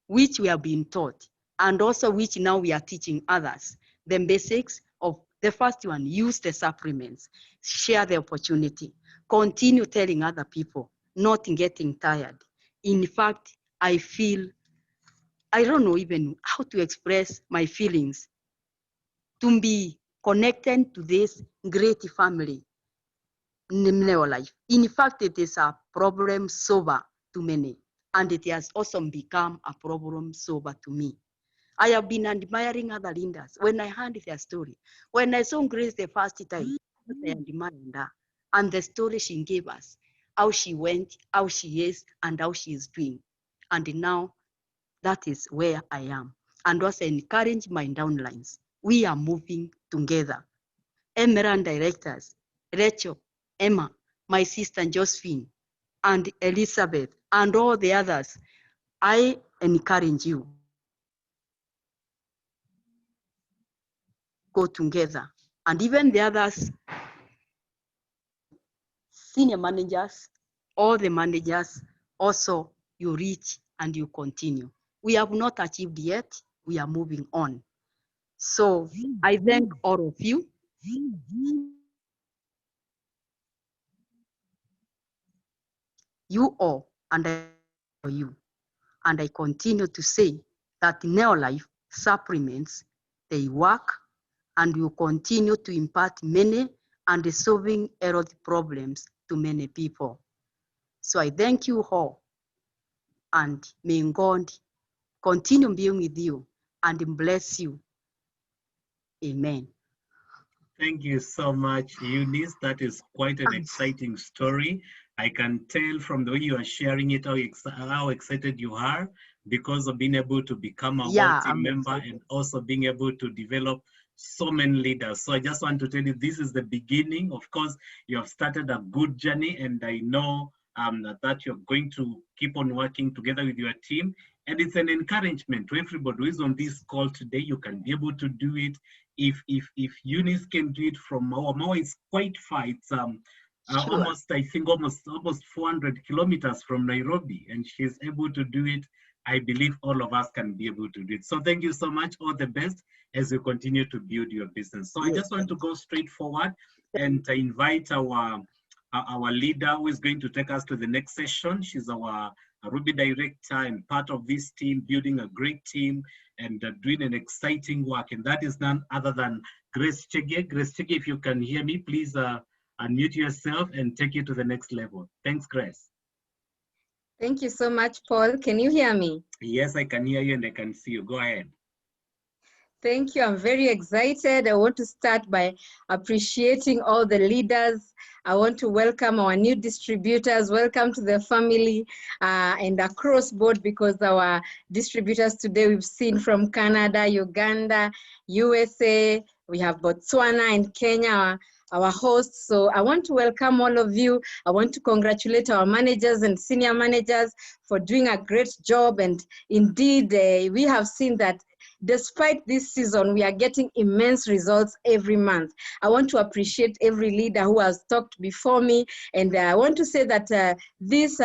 which we have been taught, and also which now we are teaching others. The basics of the first one, use the supplements, share the opportunity, continue telling other people, not getting tired. In fact, I don't know even how to express my feelings to be connected to this great family, Neolife. In fact, it is a problem solver to many, and it has also become a problem solver to me. I have been admiring other leaders. When I heard their story, when I saw Grace the first time, I admired her and the story she gave us, how she went, how she is, and how she is doing. And now that is where I am. And also encourage my downlines. We are moving together. Emerald directors, Rachel, Emma, my sister Josephine, and Elizabeth, and all the others. I encourage you. Go together. And even the others, senior managers, all the managers, also you reach and you continue. We have not achieved yet. We are moving on. So I thank all of you. You all, and I for you. And I continue to say that Neolife supplements, they work, and will continue to impact many and solving health problems to many people. So I thank you all, and may God continue being with you and bless you. Amen. Thank you so much, Eunice. That is quite an exciting story. I can tell from the way you are sharing it how excited you are because of being able to become a whole team member and also being able to develop so many leaders. So I just want to tell you, this is the beginning. Of course, you have started a good journey, and I know that you're going to keep on working together with your team. And it's an encouragement to everybody who is on this call today. You can be able to do it. If Eunice can do it from Mawa is quite far. It's almost, I think, almost 400 kilometers from Nairobi, and she's able to do it. I believe all of us can be able to do it. So thank you so much. All the best as you continue to build your business. So I just want to go straight forward and invite our leader who is going to take us to the next session. She's our Ruby director and part of this team, building a great team and doing an exciting work. And that is none other than Grace Chege. Grace Chege, if you can hear me, please unmute yourself and take it to the next level. Thanks, Grace. Thank you so much, Paul. Can you hear me? Yes, I can hear you and I can see you. Go ahead. Thank you. I'm very excited. I want to start by appreciating all the leaders. I want to welcome our new distributors. Welcome to the family and across board, because our distributors today we've seen from Canada, Uganda, USA, we have Botswana and Kenya, our hosts. So I want to welcome all of you. I want to congratulate our managers and senior managers for doing a great job. And indeed, we have seen that despite this season, we are getting immense results every month. I want to appreciate every leader who has talked before me. And I want to say that this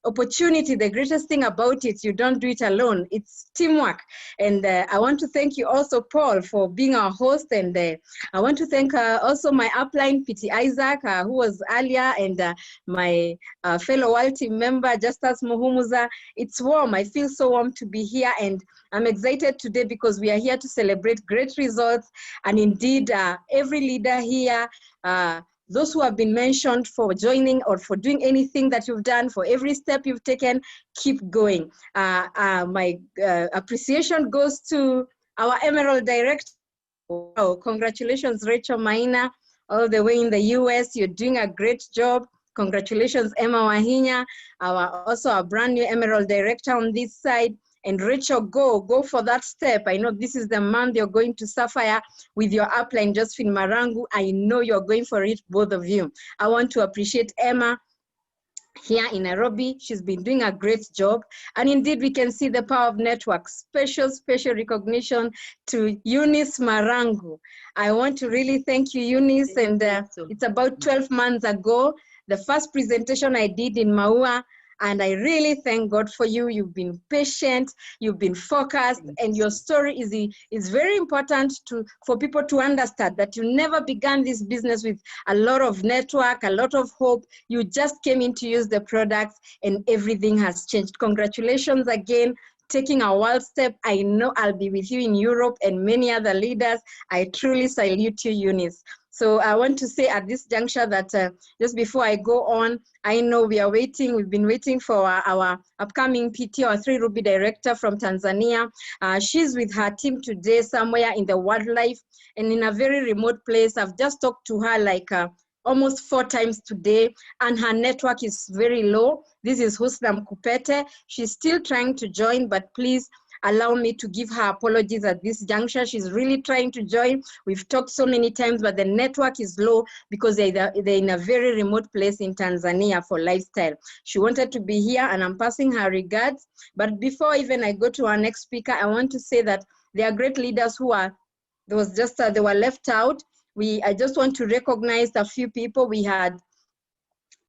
opportunity, the greatest thing about it, you don't do it alone. It's teamwork. And I want to thank you also, Paul, for being our host. And I want to thank also my upline, P.T. Isaac, who was earlier, and my fellow world team member, Justus Muhumuza. It's warm. I feel so warm to be here. And I'm excited today because we are here to celebrate great results. And indeed, every leader here, those who have been mentioned for joining or for doing anything that you've done, for every step you've taken, keep going. My appreciation goes to our Emerald Director. Wow, congratulations, Rachel Maina, all the way in the US. You're doing a great job. Congratulations, Emma Wahinya, also our brand new Emerald Director on this side. And Rachel, go for that step. I know this is the month you're going to Sapphire with your upline, Josephine Marango. I know you're going for it, both of you. I want to appreciate Emma here in Nairobi. She's been doing a great job. And indeed, we can see the power of networks. Special recognition to Eunice Marango. I want to really thank you, Eunice. And it's about 12 months ago, the first presentation I did in Maua. And I really thank God for you. You've been patient, you've been focused, and your story is very important for people to understand that you never began this business with a lot of network, a lot of hope. You just came in to use the products and everything has changed. Congratulations again, taking a wild step. I know I'll be with you in Europe and many other leaders. I truly salute you, Eunice. So I want to say at this juncture that just before I go on, I know we are waiting. We've been waiting for our upcoming PT, our 3 Ruby director from Tanzania. She's with her team today somewhere in the wildlife and in a very remote place. I've just talked to her like almost 4 times today, and her network is very low. This is Husna Mkupete. She's still trying to join, but please allow me to give her apologies at this juncture. She's really trying to join. We've talked so many times, but the network is low because they're in a very remote place in Tanzania for lifestyle. She wanted to be here, and I'm passing her regards. But before even I go to our next speaker, I want to say that there are great leaders who are, they were left out. I just want to recognize a few people. We had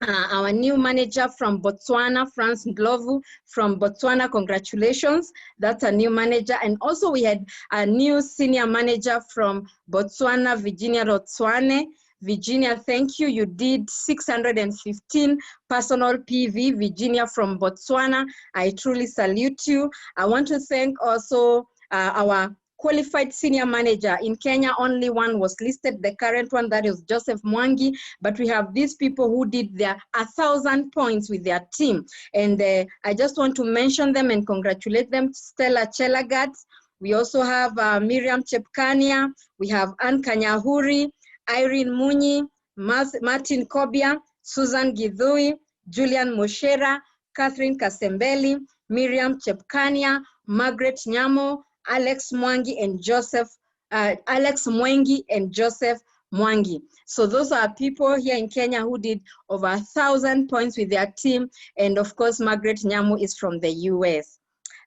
our new manager from Botswana, Franz Ndlovu from Botswana, congratulations. That's a new manager. And also we had a new senior manager from Botswana, Virginia Rotswane. Virginia, thank you. You did 615 personal PV, Virginia from Botswana. I truly salute you. I want to thank also our qualified senior manager. In Kenya, only one was listed, the current one, that is Joseph Mwangi, but we have these people who did their 1,000 points with their team. And I just want to mention them and congratulate them. Stella Chelagat. We also have Miriam Chepkania. We have Ann Kanyahuri, Irene Munyi, Martin Kobia, Susan Gidhui, Julian Moshera, Catherine Kasembeli, Miriam Chepkania, Margaret Nyamo, Alex Mwangi and Joseph Mwangi. So those are people here in Kenya who did over 1,000 points with their team. And of course, Margaret Nyamu is from the US.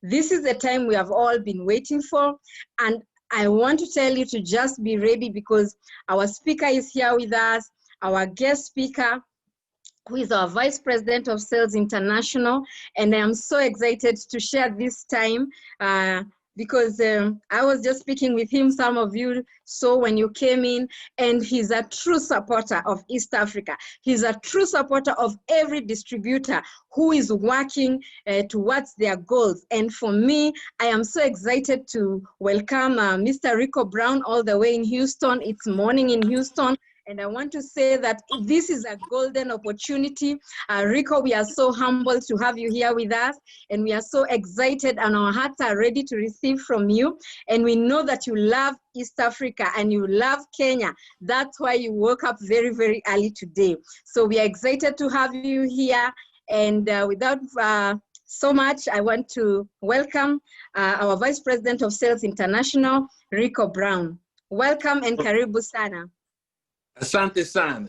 This is the time we have all been waiting for. And I want to tell you to just be ready because our speaker is here with us, our guest speaker, who is our Vice President of Sales International. And I am so excited to share this time because I was just speaking with him, some of you saw when you came in, and he's a true supporter of East Africa. He's a true supporter of every distributor who is working towards their goals. And for me, I am so excited to welcome Mr. Ricco Brown all the way in Houston. It's morning in Houston. And I want to say that this is a golden opportunity. Ricco, we are so humbled to have you here with us. And we are so excited and our hearts are ready to receive from you. And we know that you love East Africa and you love Kenya. That's why you woke up very, very early today. So we are excited to have you here. And without so much, I want to welcome our Vice President of Sales International, Ricco Brown. Welcome and karibu sana. Asante sana.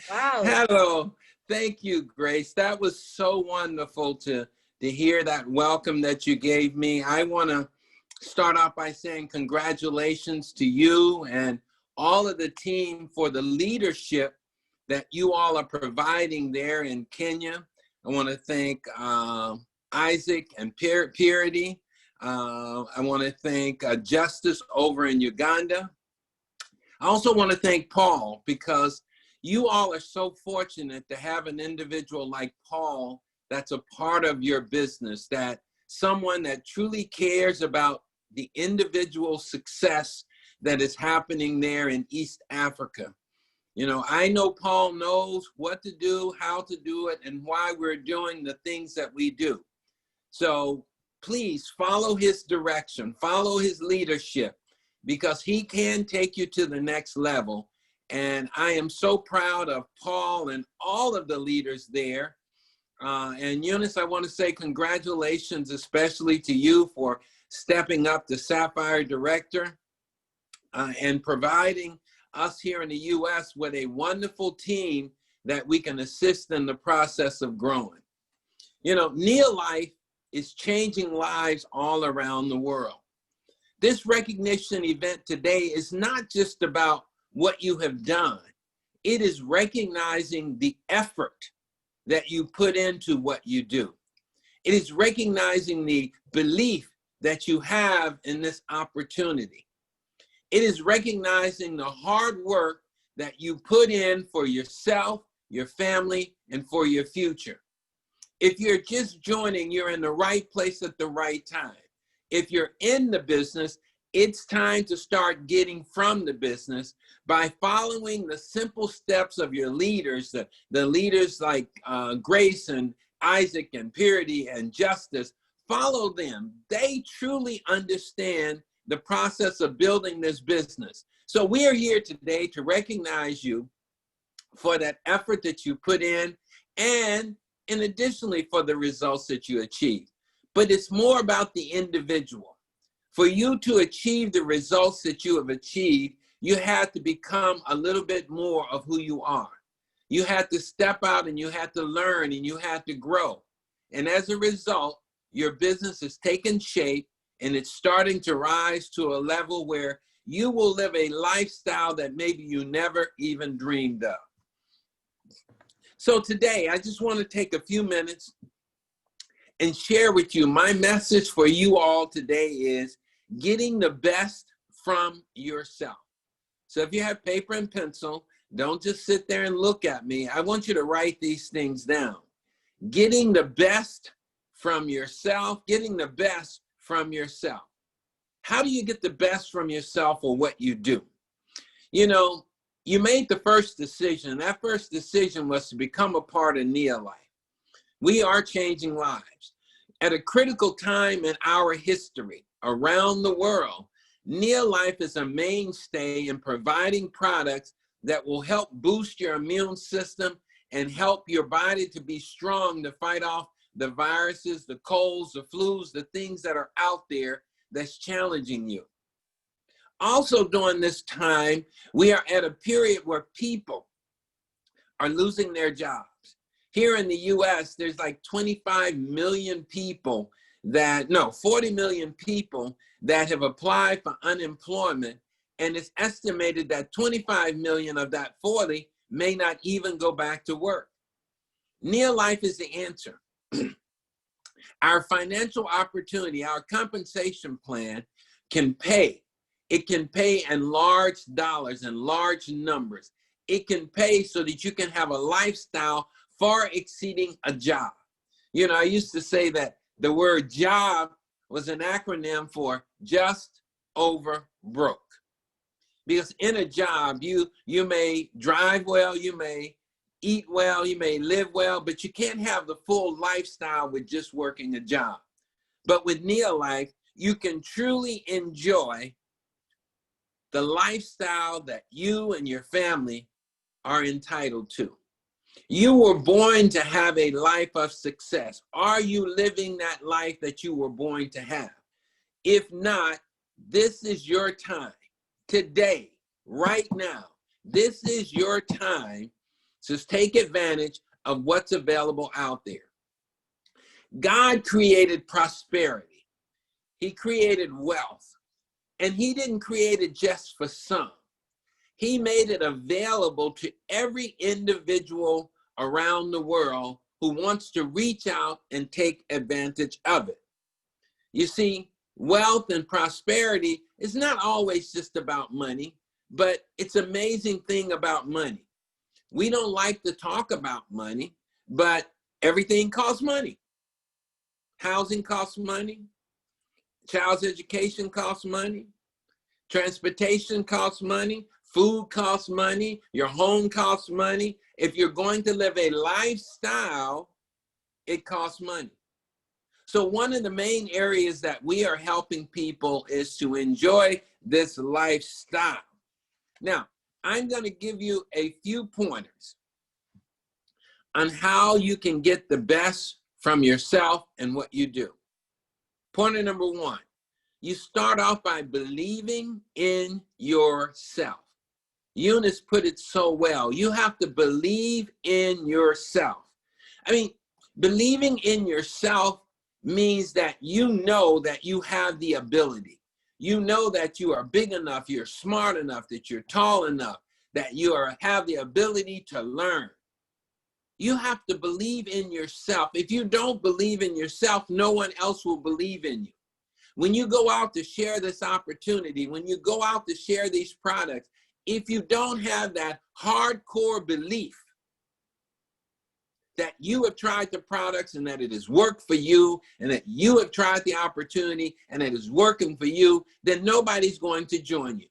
Wow. Hello. Thank you, Grace. That was so wonderful to hear that welcome that you gave me. I want to start off by saying congratulations to you and all of the team for the leadership that you all are providing there in Kenya. I want to thank Isaac and Purity. I want to thank Justice over in Uganda. I also want to thank Paul because you all are so fortunate to have an individual like Paul that's a part of your business, that someone that truly cares about the individual success that is happening there in East Africa. You know, I know Paul knows what to do, how to do it, and why we're doing the things that we do. So please follow his direction, follow his leadership, because he can take you to the next level. And I am so proud of Paul and all of the leaders there. And Eunice, I want to say congratulations, especially to you for stepping up to Sapphire Director and providing us here in the US with a wonderful team that we can assist in the process of growing. You know, Neolife is changing lives all around the world. This recognition event today is not just about what you have done. It is recognizing the effort that you put into what you do. It is recognizing the belief that you have in this opportunity. It is recognizing the hard work that you put in for yourself, your family, and for your future. If you're just joining, you're in the right place at the right time. If you're in the business, it's time to start getting from the business by following the simple steps of your leaders, the leaders like Grace and Isaac and Purity and Justice. Follow them. They truly understand the process of building this business. So we are here today to recognize you for that effort that you put in, and additionally for the results that you achieve. But it's more about the individual. For you to achieve the results that you have achieved, you have to become a little bit more of who you are. You have to step out and you have to learn and you have to grow. And as a result, your business is taking shape and it's starting to rise to a level where you will live a lifestyle that maybe you never even dreamed of. So today, I just want to take a few minutes and share with you my message for you all today is getting the best from yourself. So if you have paper and pencil, don't just sit there and look at me. I want you to write these things down. Getting the best from yourself, getting the best from yourself. How do you get the best from yourself or what you do? You know, you made the first decision. That first decision was to become a part of Neolife. We are changing lives. At a critical time in our history around the world, Neolife is a mainstay in providing products that will help boost your immune system and help your body to be strong to fight off the viruses, the colds, the flus, the things that are out there that's challenging you. Also during this time, we are at a period where people are losing their jobs. Here in the US, there's like 25 million people 40 million people that have applied for unemployment. And it's estimated that 25 million of that 40 may not even go back to work. Neolife is the answer. Our financial opportunity, our compensation plan can pay. It can pay in large dollars and large numbers. It can pay so that you can have a lifestyle far exceeding a job. You know, I used to say that the word job was an acronym for just over broke. Because in a job, you may drive well, you may eat well, you may live well, but you can't have the full lifestyle with just working a job. But with Neolife, you can truly enjoy the lifestyle that you and your family are entitled to. You were born to have a life of success. Are you living that life that you were born to have? If not, this is your time. Today, right now, this is your time to take advantage of what's available out there. God created prosperity. He created wealth. And he didn't create it just for some. He made it available to every individual around the world who wants to reach out and take advantage of it. You see, wealth and prosperity is not always just about money, but it's an amazing thing about money. We don't like to talk about money, but everything costs money. Housing costs money. Child's education costs money. Transportation costs money. Food costs money. Your home costs money. If you're going to live a lifestyle, it costs money. So one of the main areas that we are helping people is to enjoy this lifestyle. Now, I'm going to give you a few pointers on how you can get the best from yourself and what you do. Pointer number one, you start off by believing in yourself. Eunice put it so well. You have to believe in yourself. I mean, believing in yourself means that you know that you have the ability. You know that you are big enough, you're smart enough, that you're tall enough, that you have the ability to learn. You have to believe in yourself. If you don't believe in yourself, no one else will believe in you. When you go out to share this opportunity, when you go out to share these products, if you don't have that hardcore belief that you have tried the products and that it has worked for you, and that you have tried the opportunity and it is working for you, then nobody's going to join you.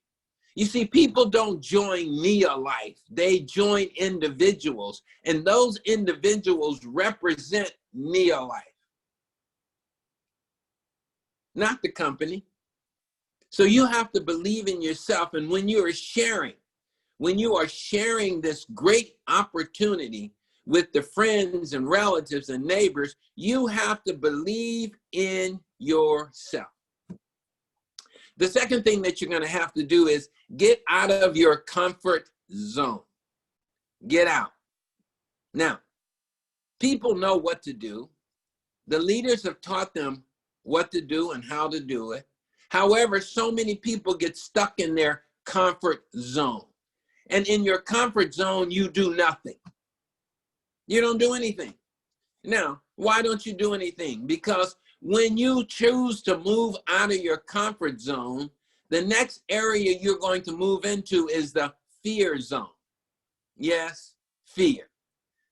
You see, people don't join Neolife, they join individuals, and those individuals represent Neolife, not the company. So you have to believe in yourself, and when you are sharing this great opportunity with the friends and relatives and neighbors, you have to believe in yourself. The second thing that you're going to have to do is get out of your comfort zone. Get out. Now, people know what to do. The leaders have taught them what to do and how to do it. However, so many people get stuck in their comfort zone. And in your comfort zone, you do nothing. You don't do anything. Now, why don't you do anything? Because when you choose to move out of your comfort zone, the next area you're going to move into is the fear zone. Yes, fear.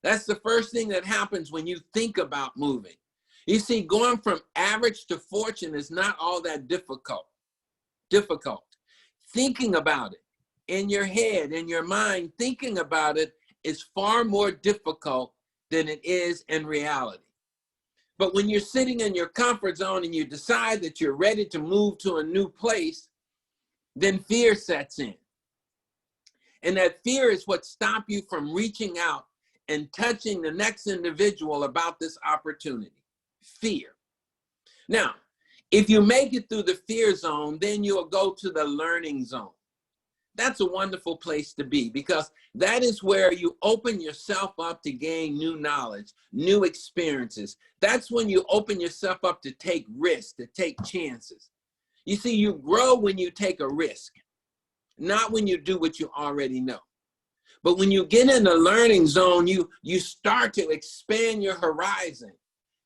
That's the first thing that happens when you think about moving. You see, going from average to fortune is not all that difficult. Thinking about it in your head, in your mind, thinking about it is far more difficult than it is in reality. But when you're sitting in your comfort zone and you decide that you're ready to move to a new place, then fear sets in. And that fear is what stops you from reaching out and touching the next individual about this opportunity. Fear. Now, if you make it through the fear zone, then you'll go to the learning zone. That's a wonderful place to be, because that is where you open yourself up to gain new knowledge, new experiences. That's when you open yourself up to take risks, to take chances. You see, you grow when you take a risk, not when you do what you already know. But when you get in the learning zone, you start to expand your horizon.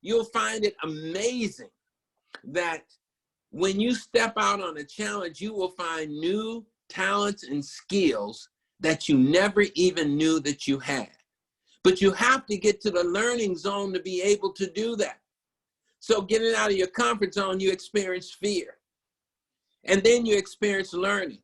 You'll find it amazing that when you step out on a challenge, you will find new talents and skills that you never even knew that you had. But you have to get to the learning zone to be able to do that. So getting out of your comfort zone, you experience fear. And then you experience learning.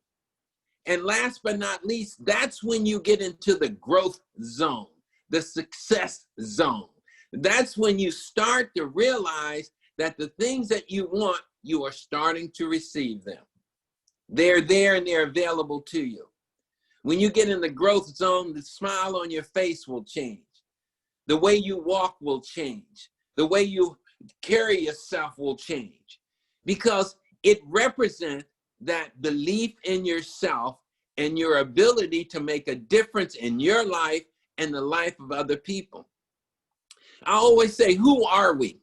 And last but not least, that's when you get into the growth zone, the success zone. That's when you start to realize that the things that you want, you are starting to receive them. They're there and they're available to you. When you get in the growth zone, the smile on your face will change. The way you walk will change. The way you carry yourself will change. Because it represents that belief in yourself and your ability to make a difference in your life and the life of other people. I always say, who are we?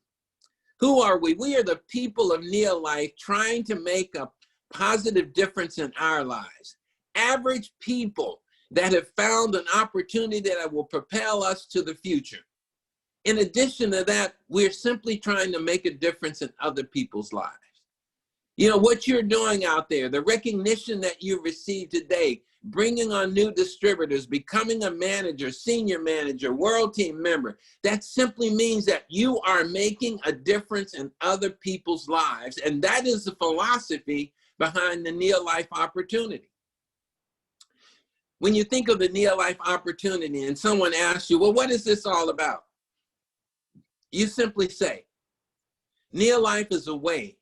Who are we? We are the people of Neolife trying to make a positive difference in our lives. Average people that have found an opportunity that will propel us to the future. In addition to that, we're simply trying to make a difference in other people's lives. You know, what you're doing out there, the recognition that you received today, bringing on new distributors, becoming a manager, senior manager, world team member, that simply means that you are making a difference in other people's lives. And that is the philosophy behind the Neolife opportunity. When you think of the Neolife opportunity and someone asks you, well, what is this all about? You simply say, Neolife is a way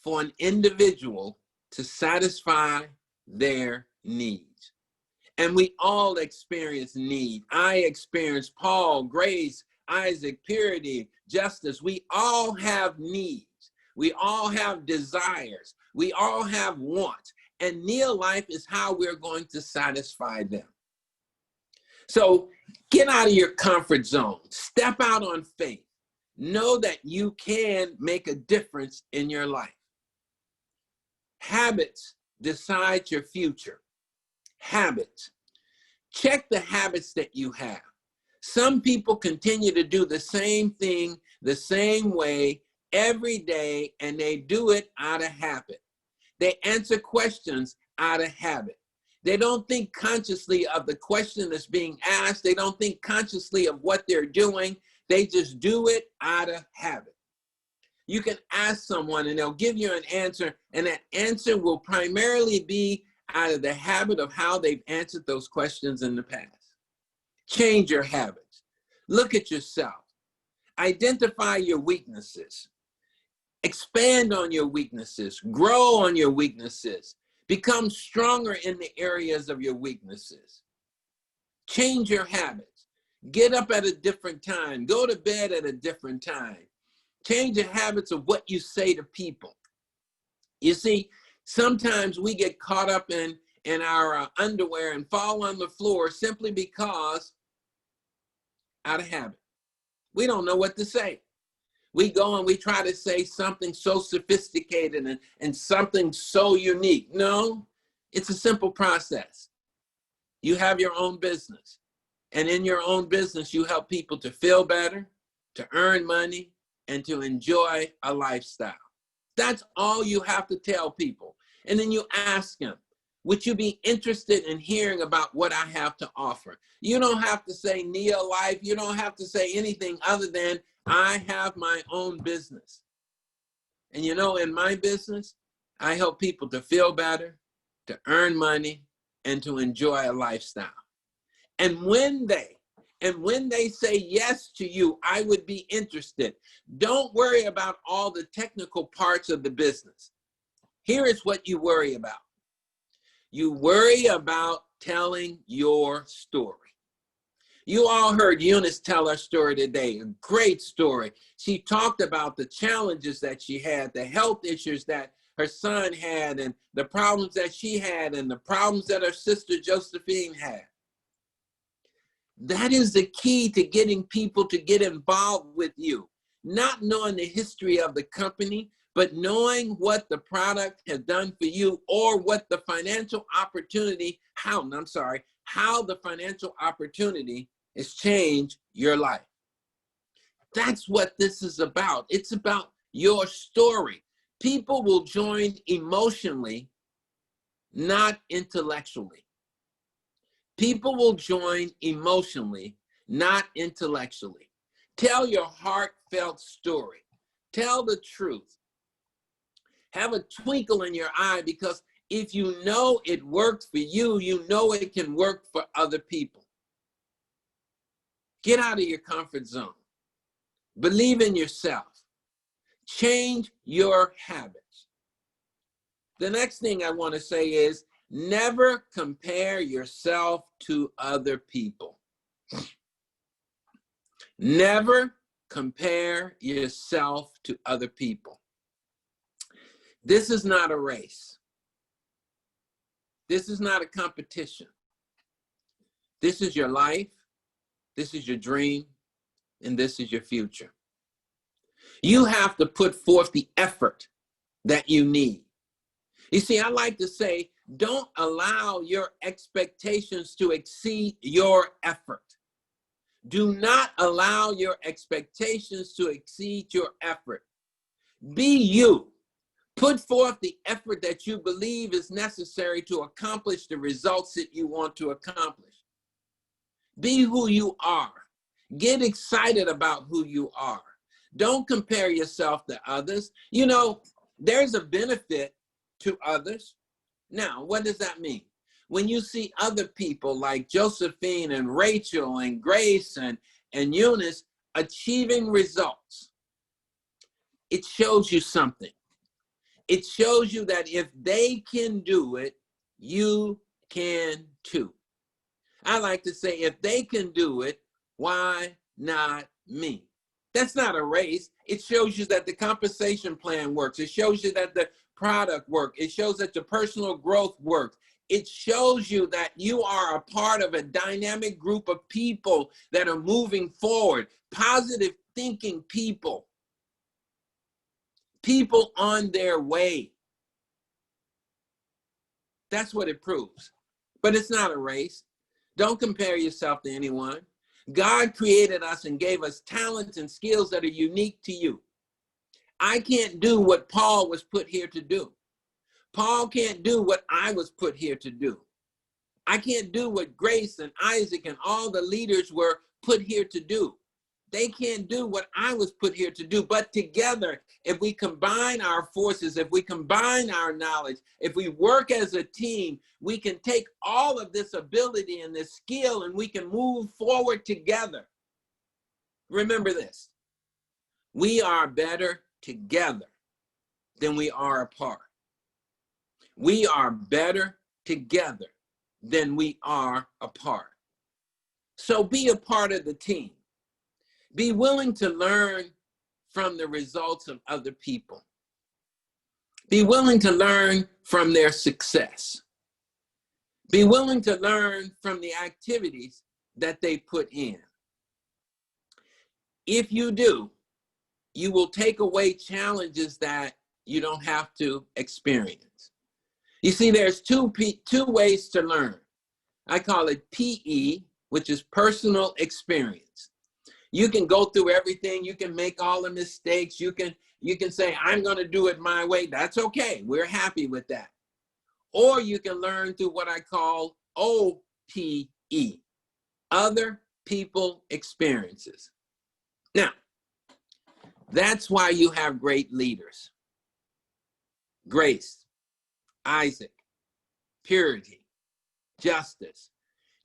for an individual to satisfy their needs. And we all experience need. I experience Paul, Grace, Isaac, Purity, Justice. We all have needs. We all have desires. We all have wants. And Neolife is how we're going to satisfy them. So get out of your comfort zone. Step out on faith. Know that you can make a difference in your life. Habits decide your future. Habits. Check the habits that you have. Some people continue to do the same thing the same way every day, and they do it out of habit. They answer questions out of habit. They don't think consciously of the question that's being asked. They don't think consciously of what they're doing. They just do it out of habit. You can ask someone and they'll give you an answer, and that answer will primarily be out of the habit of how they've answered those questions in the past. Change your habits. Look at yourself. Identify your weaknesses. Expand on your weaknesses. Grow on your weaknesses. Become stronger in the areas of your weaknesses. Change your habits. Get up at a different time. Go to bed at a different time. Change the habits of what you say to people. You see, sometimes we get caught up in our underwear and fall on the floor simply because out of habit. We don't know what to say. We go and we try to say something so sophisticated and something so unique. No, it's a simple process. You have your own business. And in your own business, you help people to feel better, to earn money, and to enjoy a lifestyle. That's all you have to tell people. And then you ask them, would you be interested in hearing about what I have to offer? You don't have to say Neolife. You don't have to say anything other than I have my own business. And you know, in my business, I help people to feel better, to earn money, and to enjoy a lifestyle. And when they say yes to you, I would be interested. Don't worry about all the technical parts of the business. Here is what you worry about. You worry about telling your story. You all heard Eunice tell her story today, a great story. She talked about the challenges that she had, the health issues that her son had, and the problems that she had, and the problems that her sister Josephine had. That is the key to getting people to get involved with you. Not knowing the history of the company, but knowing what the product has done for you, or what the financial opportunity, how the financial opportunity has changed your life. That's what this is about. It's about your story. People will join emotionally, not intellectually. People will join emotionally, not intellectually. Tell your heartfelt story. Tell the truth. Have a twinkle in your eye, because if you know it worked for you, you know it can work for other people. Get out of your comfort zone. Believe in yourself. Change your habits. The next thing I want to say is never compare yourself to other people. Never compare yourself to other people. This is not a race. This is not a competition. This is your life. This is your dream. And this is your future. You have to put forth the effort that you need. You see, I like to say, don't allow your expectations to exceed your effort. Do not allow your expectations to exceed your effort. Be you. Put forth the effort that you believe is necessary to accomplish the results that you want to accomplish. Be who you are. Get excited about who you are. Don't compare yourself to others. You know, there's a benefit to others. Now, what does that mean? When you see other people like Josephine and Rachel and Grace and Eunice achieving results, it shows you something. It shows you that if they can do it, you can too. I like to say, if they can do it, why not me? That's not a race. It shows you that the compensation plan works. It shows you that the product works. It shows that your personal growth works. It shows you that you are a part of a dynamic group of people that are moving forward, positive thinking people, people on their way. That's what it proves. But it's not a race. Don't compare yourself to anyone. God created us and gave us talents and skills that are unique to you. I can't do what Paul was put here to do. Paul can't do what I was put here to do. I can't do what Grace and Isaac and all the leaders were put here to do. They can't do what I was put here to do. But together, if we combine our forces, if we combine our knowledge, if we work as a team, we can take all of this ability and this skill and we can move forward together. Remember this, we are better together than we are apart. We are better together than we are apart. So be a part of the team. Be willing to learn from the results of other people. Be willing to learn from their success. Be willing to learn from the activities that they put in. If you do, you will take away challenges that you don't have to experience. You see, there's two ways to learn. I call it PE, which is personal experience. You can go through everything. You can make all the mistakes. You can say, I'm going to do it my way. That's okay. We're happy with that. Or you can learn through what I call OPE, other people experiences. Now, that's why you have great leaders. Grace, Isaac, Purity, Justice.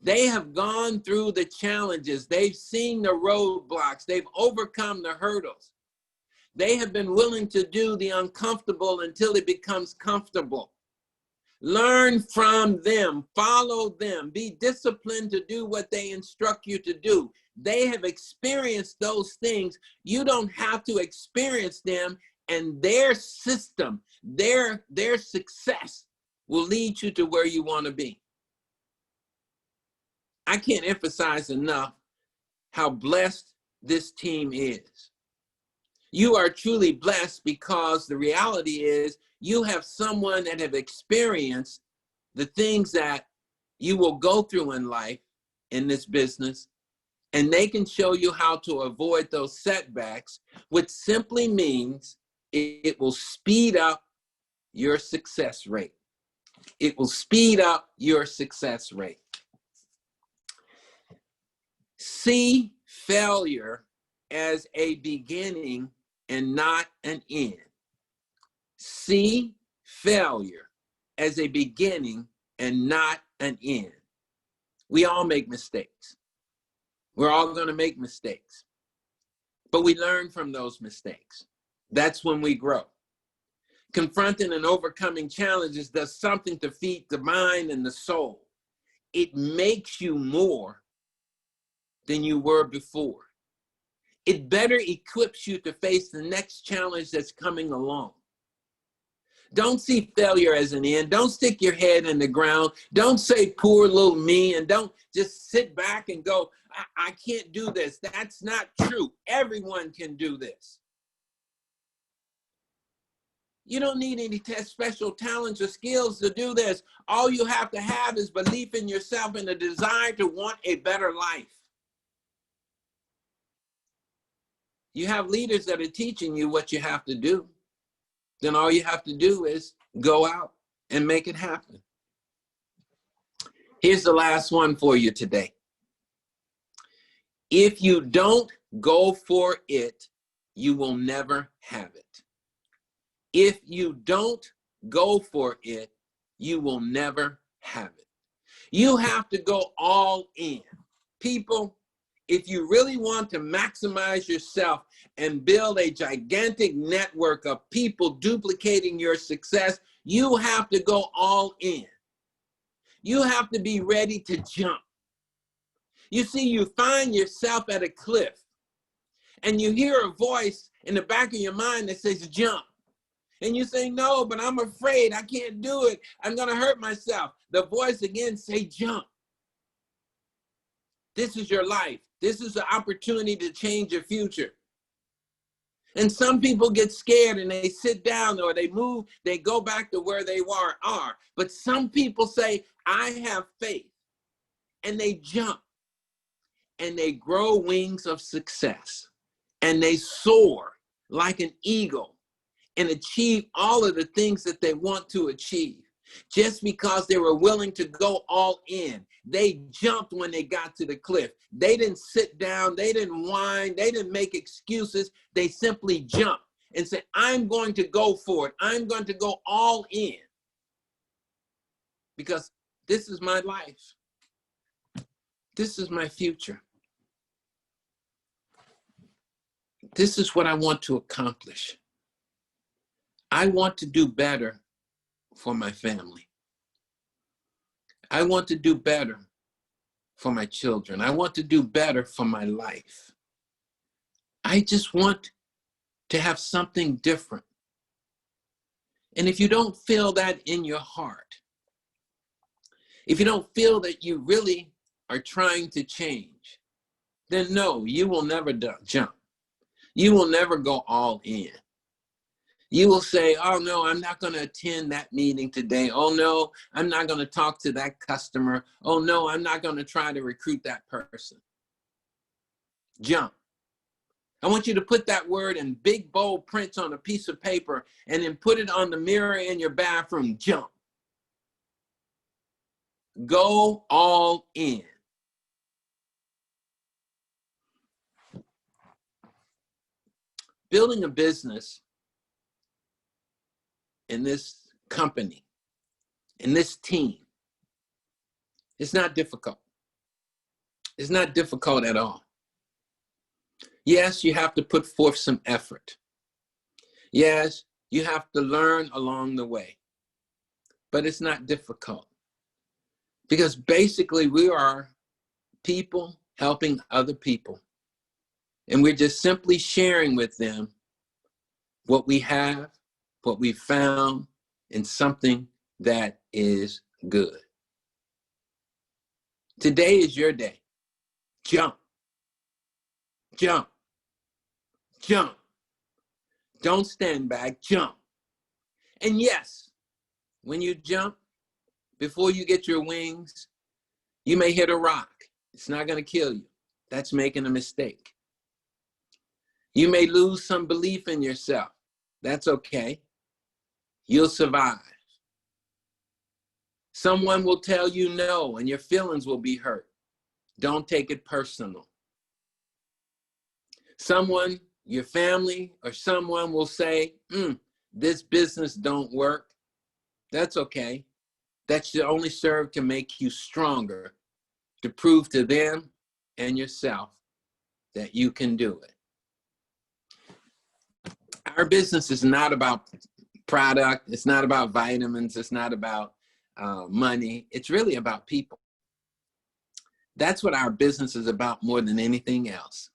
They have gone through the challenges. They've seen the roadblocks. They've overcome the hurdles. They have been willing to do the uncomfortable until it becomes comfortable. Learn from them, follow them, be disciplined to do what they instruct you to do. They have experienced those things. You don't have to experience them, and their system, their success will lead you to where you want to be. I can't emphasize enough how blessed this team is. You are truly blessed because the reality is you have someone that have experienced the things that you will go through in life, in this business, and they can show you how to avoid those setbacks, which simply means it will speed up your success rate. It will speed up your success rate. See failure as a beginning and not an end. See failure as a beginning and not an end. We all make mistakes. We're all going to make mistakes. But we learn from those mistakes. That's when we grow. Confronting and overcoming challenges does something to feed the mind and the soul. It makes you more than you were before. It better equips you to face the next challenge that's coming along. Don't see failure as an end. Don't stick your head in the ground. Don't say poor little me, and don't just sit back and go, I can't do this. That's not true. Everyone can do this. You don't need any special talents or skills to do this. All you have to have is belief in yourself and a desire to want a better life. You have leaders that are teaching you what you have to do. Then all you have to do is go out and make it happen. Here's the last one for you today. If you don't go for it, you will never have it. If you don't go for it, you will never have it. You have to go all in. People, if you really want to maximize yourself and build a gigantic network of people duplicating your success, you have to go all in. You have to be ready to jump. You see, you find yourself at a cliff and you hear a voice in the back of your mind that says, jump. And you say, no, but I'm afraid. I can't do it. I'm going to hurt myself. The voice again say, jump. This is your life. This is the opportunity to change your future. And some people get scared and they sit down or they move, they go back to where they are. But some people say, I have faith. And they jump and they grow wings of success and they soar like an eagle and achieve all of the things that they want to achieve just because they were willing to go all in. They jumped when they got to the cliff. They didn't sit down. They didn't whine. They didn't make excuses. They simply jumped and said, I'm going to go for it. I'm going to go all in because this is my life. This is my future. This is what I want to accomplish. I want to do better for my family. I want to do better for my children. I want to do better for my life. I just want to have something different. And if you don't feel that in your heart, if you don't feel that you really are trying to change, then no, you will never jump. You will never go all in. You will say, oh no, I'm not going to attend that meeting today. Oh no, I'm not going to talk to that customer. Oh no, I'm not going to try to recruit that person. Jump. I want you to put that word in big bold prints on a piece of paper and then put it on the mirror in your bathroom. Jump. Go all in. Building a business in this company, in this team, it's not difficult. It's not difficult at all. Yes, you have to put forth some effort. Yes, you have to learn along the way, but it's not difficult because basically we are people helping other people. And we're just simply sharing with them what we have, what we found, and something that is good. Today is your day. Jump. Jump. Jump. Don't stand back. Jump. And yes, when you jump, before you get your wings, you may hit a rock. It's not going to kill you. That's making a mistake. You may lose some belief in yourself. That's okay. You'll survive. Someone will tell you no, and your feelings will be hurt. Don't take it personal. Someone, your family, or someone will say, this business don't work. That's okay. That should only serve to make you stronger, to prove to them and yourself that you can do it. Our business is not about product. It's not about vitamins. It's not about money. It's really about people. That's what our business is about more than anything else.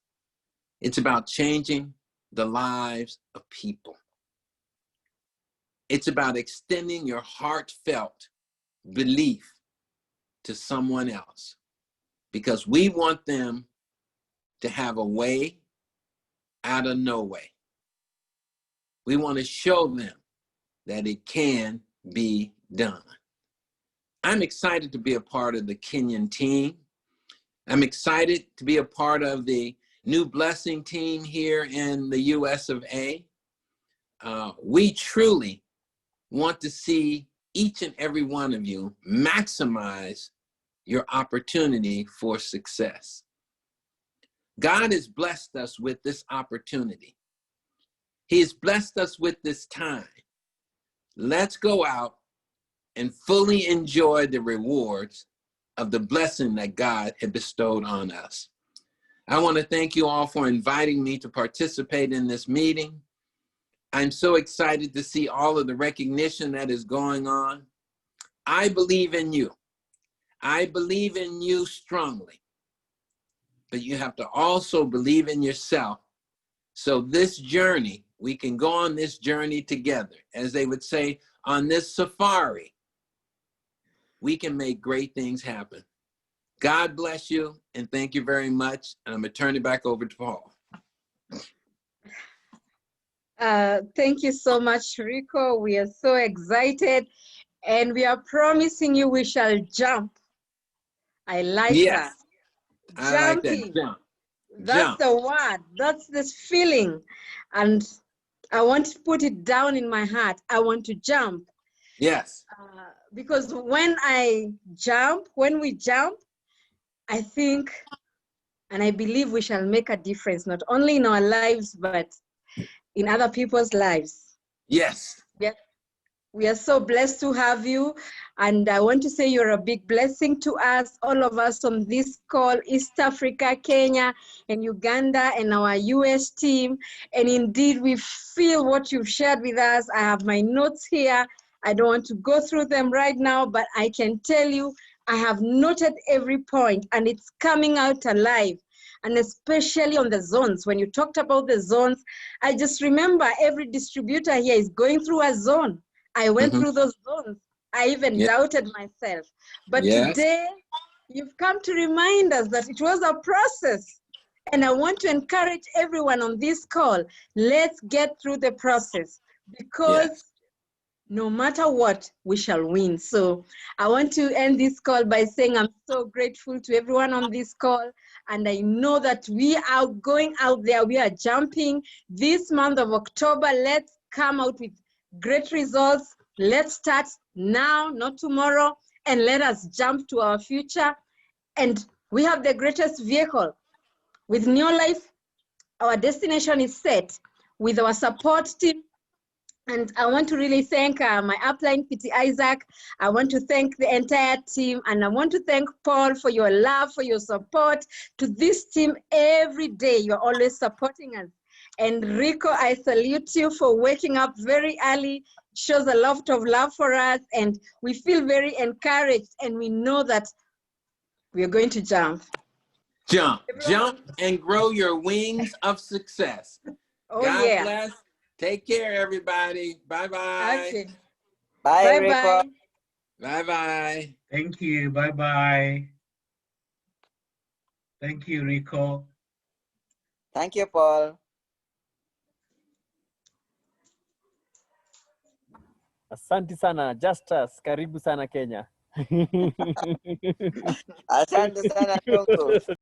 It's about changing the lives of people. It's about extending your heartfelt belief to someone else because we want them to have a way out of no way. We want to show them that it can be done. I'm excited to be a part of the Kenyan team. I'm excited to be a part of the New Blessing team here in the US of A. We truly want to see each and every one of you maximize your opportunity for success. God has blessed us with this opportunity. He has blessed us with this time. Let's go out and fully enjoy the rewards of the blessing that God had bestowed on us. I want to thank you all for inviting me to participate in this meeting. I'm so excited to see all of the recognition that is going on. I believe in you. I believe in you strongly. But you have to also believe in yourself. So this journey we can go on this journey together. As they would say, on this safari, we can make great things happen. God bless you, and thank you very much. And I'm going to turn it back over to Paul. Thank you so much, Ricco. We are so excited, and we are promising you we shall jump. I like Yes, that. I like that. Jumping. Jump. That's Jump. the word. That's this feeling. And I want to put it down in my heart. I want to jump. Yes. Because when we jump, I think and I believe we shall make a difference, not only in our lives, but in other people's lives. Yes. We are so blessed to have you. And I want to say you're a big blessing to us, all of us on this call, East Africa, Kenya, and Uganda, and our US team. And indeed, we feel what you've shared with us. I have my notes here. I don't want to go through them right now, but I can tell you, I have noted every point, and it's coming out alive. And especially on the zones, when you talked about the zones, I just remember every distributor here is going through a zone. I went through those zones. I even doubted myself. But today, you've come to remind us that it was a process. And I want to encourage everyone on this call, let's get through the process, because no matter what, we shall win. So I want to end this call by saying I'm so grateful to everyone on this call. And I know that we are going out there. We are jumping this month of October. Let's come out with great results. Let's start now, not tomorrow, and let us jump to our future. And we have the greatest vehicle. With Neolife, our destination is set with our support team. And I want to really thank my upline, PT Isaac. I want to thank the entire team. And I want to thank Paul for your love, for your support to this team every day. You're always supporting us. And Ricco, I salute you for waking up very early. It shows a lot of love for us. And we feel very encouraged. And we know that we're going to jump. Jump, jump, and grow your wings of success. God bless. Take care, everybody. Bye-bye. Okay. Bye, Ricco. Bye-bye. Thank you. Bye-bye. Thank you, Ricco. Thank you, Paul. Asante sana, Justus. Karibu sana Kenya. Asante sana, Nungu.